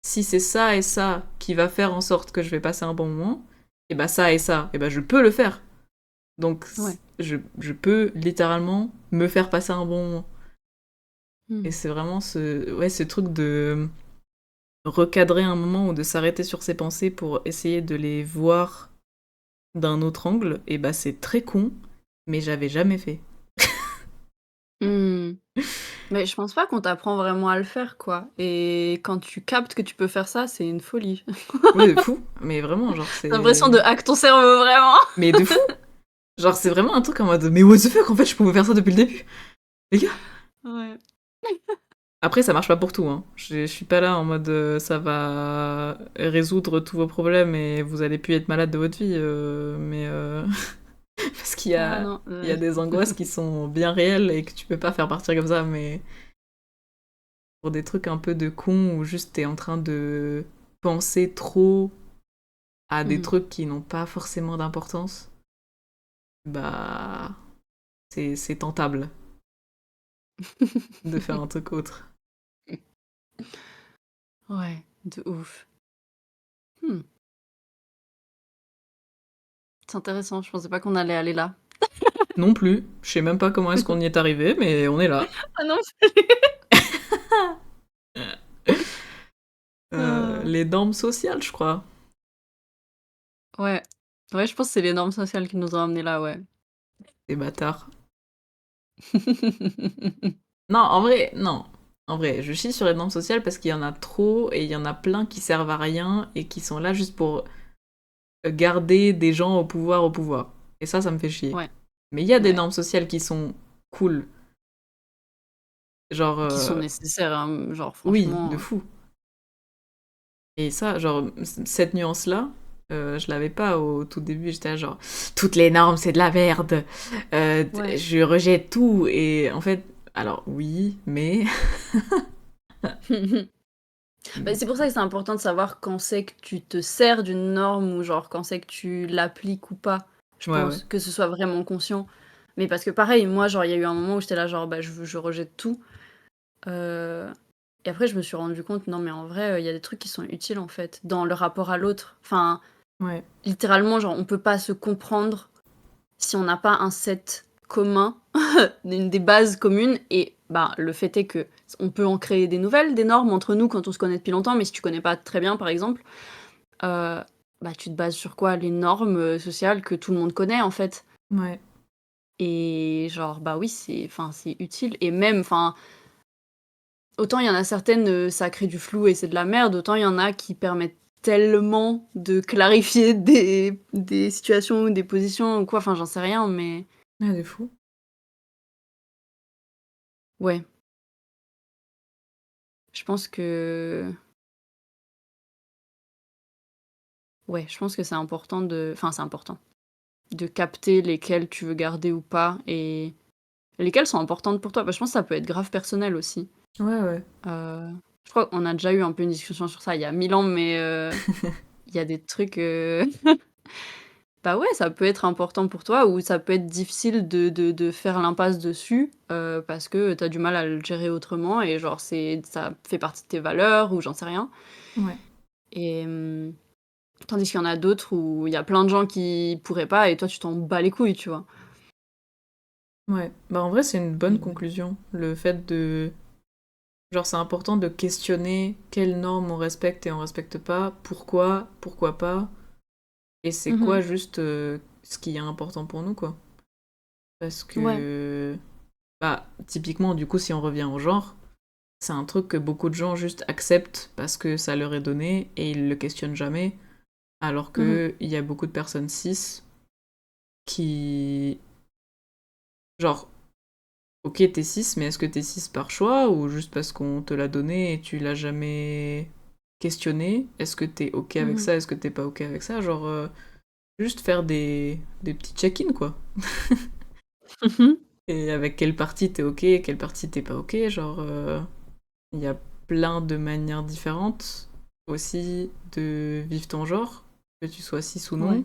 si c'est ça et ça qui va faire en sorte que je vais passer un bon moment, et bah ça et ça, et bah je peux le faire. Donc Ouais. je peux littéralement me faire passer un bon moment. Et Mmh. c'est vraiment ce truc de recadrer un moment ou de s'arrêter sur ses pensées pour essayer de les voir d'un autre angle, et bah c'est très con, mais j'avais jamais fait. Mmh. Mais je pense pas qu'on t'apprend vraiment à le faire, quoi. Et quand tu captes que tu peux faire ça, c'est une folie. Oui, de fou, mais vraiment, genre T'as l'impression c'est. de hack ton cerveau, vraiment. Mais de fou! Genre c'est vraiment un truc en mode mais what the fuck, en fait je pouvais faire ça depuis le début, les gars! Ouais. Après ça marche pas pour tout, hein. Je suis pas là en mode ça va résoudre tous vos problèmes et vous allez plus être malade de votre vie, mais parce Ouais, non. il y a des angoisses qui sont bien réelles et que tu peux pas faire partir comme ça, mais pour des trucs un peu de con où juste t'es en train de penser trop à des Mmh. trucs qui n'ont pas forcément d'importance, bah c'est tentable de faire un truc autre. Ouais, de ouf. Mmh. C'est intéressant, je pensais pas qu'on allait aller là. Non plus, je sais même pas comment est-ce qu'on y est arrivé, mais on est là. Ah non, Heu, Les normes sociales, je crois. ouais. Ouais, je pense que c'est les normes sociales qui nous ont amenés là, ouais. Les bâtards. Non, en vrai, non. En vrai, je chie sur les normes sociales parce qu'il y en a trop et il y en a plein qui servent à rien et qui sont là juste pour garder des gens au pouvoir. Et ça me fait chier. Ouais. Mais il y a des Ouais. normes sociales qui sont cool. Genre, Qui sont nécessaires, hein, genre oui, franchement. de fou. Et ça, genre, cette nuance-là, je l'avais pas au tout début. J'étais là, genre, toutes les normes, c'est de la merde. Ouais. Je rejette tout. Et en fait, alors oui, mais... Bah, c'est pour ça que c'est important de savoir quand c'est que tu te sers d'une norme ou genre quand c'est que tu l'appliques ou pas. Je Ouais, ouais. pense que ce soit vraiment conscient. Mais parce que pareil, moi, genre, il y a eu un moment où j'étais là, genre, bah, je rejette tout. Euh, Et après, je me suis rendu compte, non, mais en vrai, il y a des trucs qui sont utiles, en fait, dans le rapport à l'autre. Enfin, Ouais. littéralement, genre, on peut pas se comprendre si on n'a pas un set commun, des bases communes. Et bah, le fait est que on peut en créer des nouvelles, des normes entre nous quand on se connaît depuis longtemps, mais si tu connais pas très bien, par exemple, euh, bah, tu te bases sur quoi? Les normes sociales que tout le monde connaît, en fait. Ouais. Et genre, bah oui, c'est utile. Et même, enfin, autant il y en a certaines, ça crée du flou et c'est de la merde, autant il y en a qui permettent tellement de clarifier des situations ou des positions ou quoi, enfin j'en sais rien, mais Ah, de fou. ouais, je pense que ouais, je pense que c'est important enfin c'est important, de capter lesquelles tu veux garder ou pas et lesquelles sont importantes pour toi. Bah, je pense que ça peut être grave personnel aussi. Ouais, ouais. Heu, je crois qu'on a déjà eu un peu une discussion sur ça il y a 1000 ans, mais il y a des trucs, bah, ouais, ça peut être important pour toi ou ça peut être difficile de faire l'impasse dessus, parce que tu as du mal à le gérer autrement et genre ça fait partie de tes valeurs ou j'en sais rien Ouais. et tandis qu'il y en a d'autres où il y a plein de gens qui pourraient pas et toi tu t'en bats les couilles, tu vois? Ouais. Bah, en vrai, c'est une bonne Et ouais. conclusion. Le fait de... Genre, c'est important de questionner quelles normes on respecte et on respecte pas, pourquoi pas, et c'est quoi Mmh. juste ce qui est important pour nous, quoi. Parce Ouais. que, bah, typiquement, du coup, si on revient au genre, c'est un truc que beaucoup de gens juste acceptent parce que ça leur est donné et ils le questionnent jamais, alors Mmh. que il y a beaucoup de personnes cis qui, genre, ok, t'es cis, mais est-ce que t'es cis par choix ou juste parce qu'on te l'a donné et tu l'as jamais questionné? Est-ce que t'es ok avec Mmh. ça? Est-ce que t'es pas ok avec ça? Genre, juste faire des petits check-in, quoi. Mmh. Et avec quelle partie t'es ok, quelle partie t'es pas ok, genre, il y a plein de manières différentes aussi de vivre ton genre, que tu sois cis ou Ouais. non.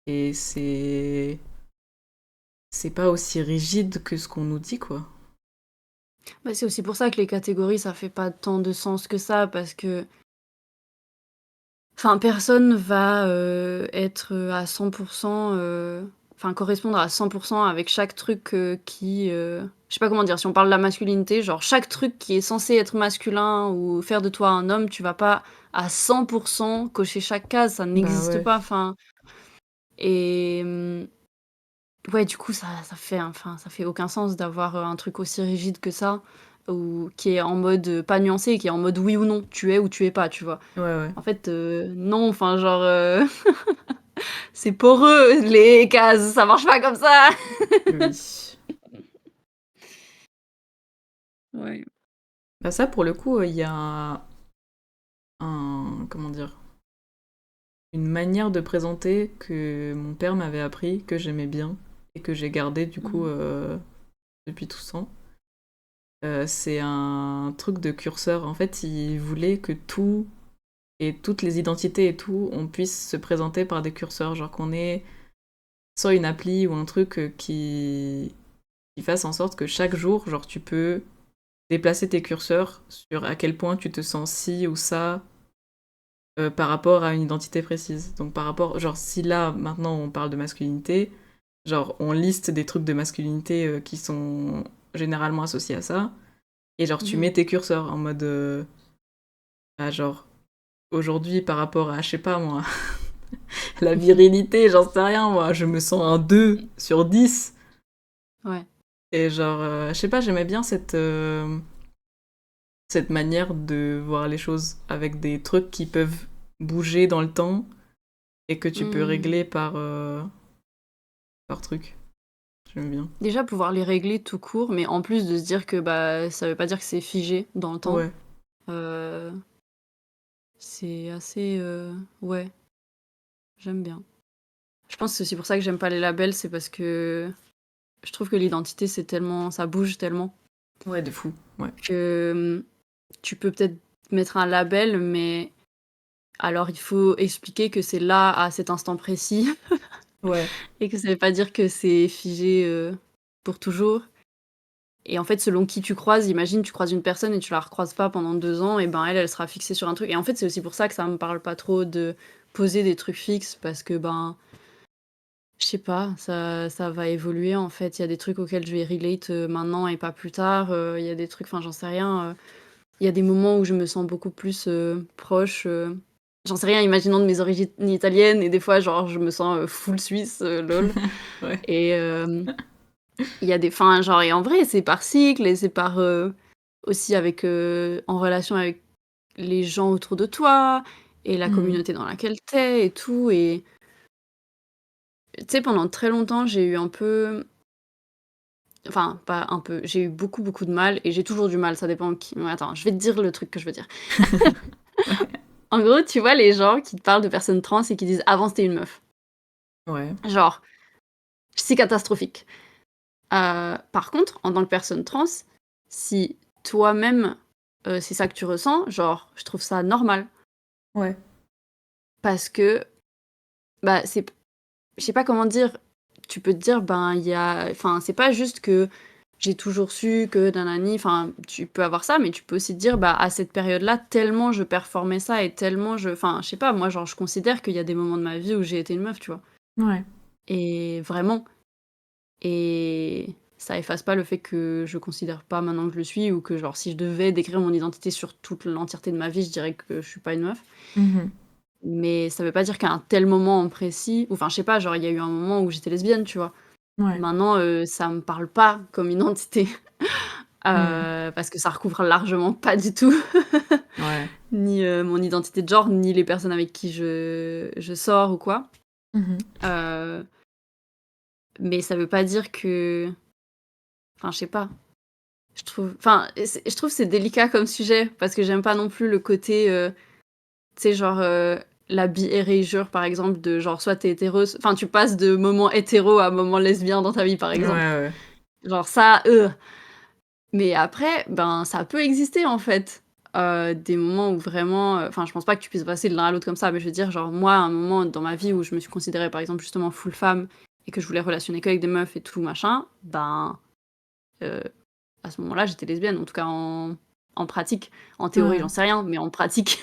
Et c'est pas aussi rigide que ce qu'on nous dit, quoi. Bah, c'est aussi pour ça que les catégories, ça fait pas tant de sens que ça parce que enfin, personne va, être, à 100 enfin correspondre à 100 avec chaque truc, je sais pas comment dire, si on parle de la masculinité, genre chaque truc qui est censé être masculin ou faire de toi un homme, tu vas pas à 100 cocher chaque case, ça Bah n'existe ouais, pas, enfin et ouais, du coup, ça fait aucun sens d'avoir, un truc aussi rigide que ça ou qui est en mode, pas nuancé, qui est en mode oui ou non, tu es ou tu es pas, tu vois? ouais, ouais. En fait, non, enfin genre, c'est poreux les cases, ça marche pas comme ça. Oui. Ouais. Bah ça, pour le coup, il y a comment dire, une manière de présenter que mon père m'avait appris, que j'aimais bien, et que j'ai gardé, du coup, Mmh. depuis tout ce temps. C'est un truc de curseur. En fait, il voulait que tout et toutes les identités et tout, on puisse se présenter par des curseurs, genre qu'on ait soit une appli ou un truc qui fasse en sorte que chaque jour, genre tu peux déplacer tes curseurs sur à quel point tu te sens ci ou ça par rapport à une identité précise. Donc par rapport, genre si là maintenant on parle de masculinité, genre on liste des trucs de masculinité qui sont généralement associés à ça, et genre tu Mmh. mets tes curseurs en mode, bah, genre aujourd'hui par rapport à, je sais pas moi, la virilité, j'en sais rien moi, je me sens un 2/10. Ouais. Et genre, je sais pas, j'aimais bien cette manière de voir les choses avec des trucs qui peuvent bouger dans le temps et que tu peux Hmm. régler par truc. J'aime bien. Déjà, pouvoir les régler tout court, mais en plus de se dire que bah, ça veut pas dire que c'est figé dans le temps. Ouais. Euh, c'est assez... ouais, j'aime bien. Je pense que c'est aussi pour ça que j'aime pas les labels, c'est parce que je trouve que l'identité, c'est tellement... ça bouge tellement Ouais, de fou. Ouais. que tu peux peut-être mettre un label, mais alors il faut expliquer que c'est là, à cet instant précis, Ouais. et que ça veut pas dire que c'est figé pour toujours. Et en fait, selon qui tu croises, imagine, tu croises une personne et tu la recroises pas pendant 2 ans, et ben elle sera fixée sur un truc. Et en fait, c'est aussi pour ça que ça me parle pas trop de poser des trucs fixes, parce que ben, je sais pas, ça va évoluer en fait. Il y a des trucs auxquels je vais relate maintenant et pas plus tard. Il y a des trucs, enfin, j'en sais rien. Il y a des moments où je me sens beaucoup plus proche. J'en sais rien, imaginons de mes origines italiennes, et des fois, genre, je me sens full suisse, lol. Ouais. Et il y a des. Enfin, genre, et en vrai, c'est par cycle, et c'est par. Aussi avec. En relation avec les gens autour de toi, et la communauté dans laquelle t'es, et tout. Et. Tu sais, pendant très longtemps, j'ai eu un peu. Enfin, pas un peu. J'ai eu beaucoup, beaucoup de mal, et j'ai toujours du mal, ça dépend qui. Ouais, attends, je vais te dire le truc que je veux dire. En gros, tu vois les gens qui te parlent de personnes trans et qui disent avant c'était une meuf. Ouais. Genre, c'est catastrophique. Par contre, en tant que personne trans, si toi-même c'est ça que tu ressens, genre, je trouve ça normal. Ouais. Parce que, bah, c'est. Je sais pas comment dire. Tu peux te dire, ben, il y a. Enfin, c'est pas juste que j'ai toujours su que nanani. Enfin, tu peux avoir ça, mais tu peux aussi te dire, bah, à cette période-là, tellement je performais ça et tellement je. Enfin, je sais pas, moi, genre, je considère qu'il y a des moments de ma vie où j'ai été une meuf, tu vois. Ouais. Et vraiment. Et ça efface pas le fait que je considère pas maintenant que je le suis, ou que, genre, si je devais décrire mon identité sur toute l'entièreté de ma vie, je dirais que je suis pas une meuf. Mhm. Mais ça veut pas dire qu'à un tel moment en précis, ou enfin, je sais pas, genre, il y a eu un moment où j'étais lesbienne, tu vois. Ouais. Maintenant, ça me parle pas comme identité. Mhm. Parce que ça recouvre largement pas du tout Ouais. ni mon identité de genre, ni les personnes avec qui je sors ou quoi. Mhm. Euh, mais ça veut pas dire que. Enfin, je sais pas. Je trouve c'est délicat comme sujet, parce que j'aime pas non plus le côté, tu sais, genre, la bi-erasure, par exemple, de genre, soit t'es hétéro, enfin, tu passes de moment hétéro à moment lesbien dans ta vie, par Ouais, exemple. ouais. Genre ça, mais après, ben, ça peut exister, en fait. Des moments où vraiment, enfin, je pense pas que tu puisses passer de l'un à l'autre comme ça, mais je veux dire, genre, moi, à un moment dans ma vie où je me suis considérée, par exemple, justement, full femme, et que je voulais relationner qu'avec des meufs et tout, machin, ben, heu à ce moment-là, j'étais lesbienne, en tout cas en pratique. En théorie, Ouais. j'en sais rien, mais en pratique.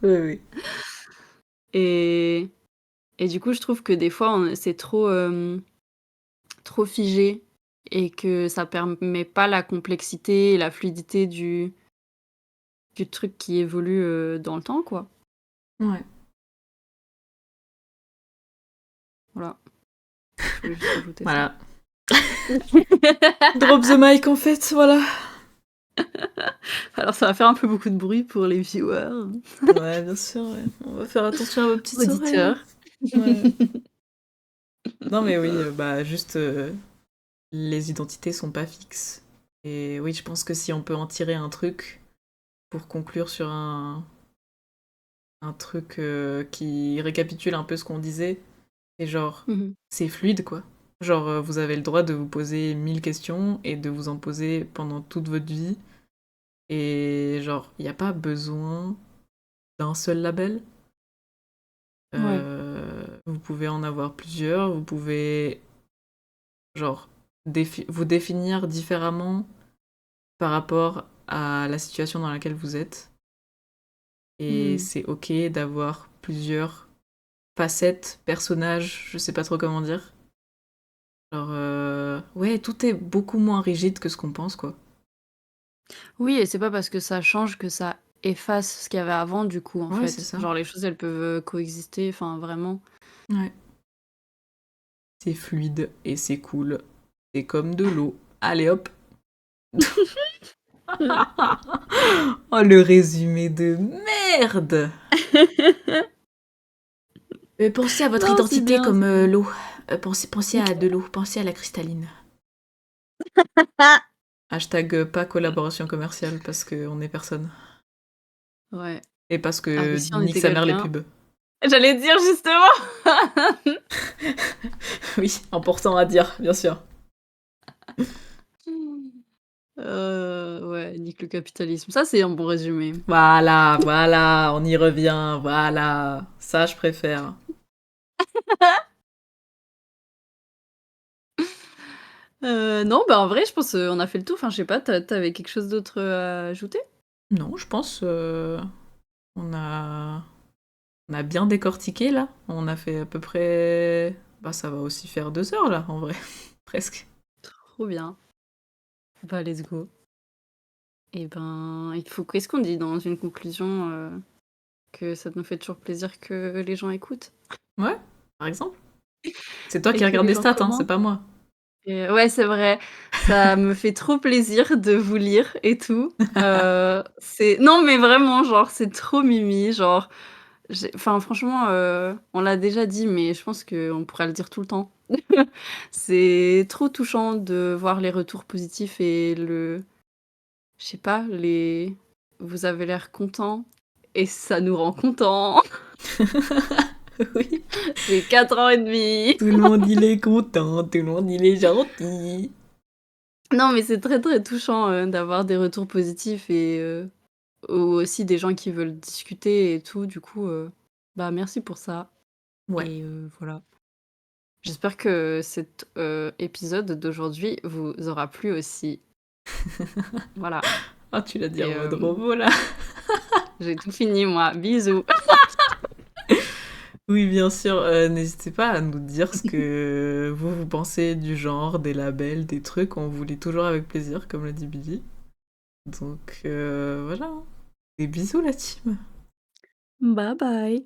Oui, oui. Et, et du coup, je trouve que des fois, c'est trop, trop figé, et que ça permet pas la complexité et la fluidité du truc qui évolue dans le temps, quoi. Ouais. Voilà. Je voulais juste rajouter ça. Voilà. Drop the mic en fait, voilà. Alors, ça va faire un peu beaucoup de bruit pour les viewers, Ouais, bien sûr, ouais. On va faire attention à vos petites oreilles. auditeurs. Ouais. Non mais oui, bah juste les identités sont pas fixes. Et oui, je pense que si on peut en tirer un truc pour conclure sur un truc qui récapitule un peu ce qu'on disait, c'est genre Mhm. c'est fluide quoi. Genre vous avez le droit de vous poser 1000 questions et de vous en poser pendant toute votre vie. Et genre, il n'y a pas besoin d'un seul label. Ouais. Vous pouvez en avoir plusieurs, vous pouvez genre vous définir différemment par rapport à la situation dans laquelle vous êtes. Et Mhm. c'est ok d'avoir plusieurs facettes, personnages, je sais pas trop comment dire. Genre, ouais, tout est beaucoup moins rigide que ce qu'on pense, quoi. Oui, et c'est pas parce que ça change que ça efface ce qu'il y avait avant, du coup, en Ouais, c'est fait. ça. Genre, les choses, elles peuvent coexister, enfin, vraiment. Ouais. C'est fluide et c'est cool. C'est comme de l'eau. Allez hop. Oh, le résumé de merde. Pensez à votre Non, c'est identité bien, comme c'est bien. l'eau. Pensez à de l'eau, pensez à la cristalline. Hashtag pas collaboration commerciale parce qu'on est personne. Ouais. Et parce Ah que oui, si on nique était sa mère les quelqu'un. pubs. J'allais dire justement. Oui, important à dire, bien sûr. Ouais, nique le capitalisme. Ça, c'est un bon résumé. Voilà, on y revient, voilà. Ça, je préfère. Non, bah, en vrai, je pense, on a fait le tour. Enfin, je sais pas, tu avais quelque chose d'autre, à ajouter? Non, je pense, on a on a bien décortiqué, là. On a fait à peu près bah, ça va aussi faire 2 heures, là, en vrai. Presque. Trop bien. Bah, let's go. Et ben, il faut qu'est-ce qu'on dit dans une conclusion, que ça nous fait toujours plaisir que les gens écoutent Ouais, par exemple. C'est toi et qui que regardes les les gens stats, hein, c'est commentent. pas moi. Et ouais, c'est vrai, ça me fait trop plaisir de vous lire et tout. C'est non, mais vraiment, genre, c'est trop mimi, genre, enfin, franchement, on l'a déjà dit, mais je pense qu'on pourrait le dire tout le temps. C'est trop touchant de voir les retours positifs et je sais pas, vous avez l'air content et ça nous rend contents. Oui. J'ai 4 ans et demi. Tout le monde, il est content, tout le monde, il est gentil. Non, mais c'est très, très touchant, d'avoir des retours positifs et ou aussi des gens qui veulent discuter et tout. Du coup, bah, merci pour ça Ouais. et voilà. J'espère que cet, épisode d'aujourd'hui vous aura plu aussi. Voilà Ah, tu l'as dit et en mode robot, là. j'ai tout fini moi. Bisous. Oui, bien sûr, n'hésitez pas à nous dire ce que vous pensez du genre, des labels, des trucs, on vous lit toujours avec plaisir, comme l'a dit Billy. Donc voilà, des bisous la team. Bye bye.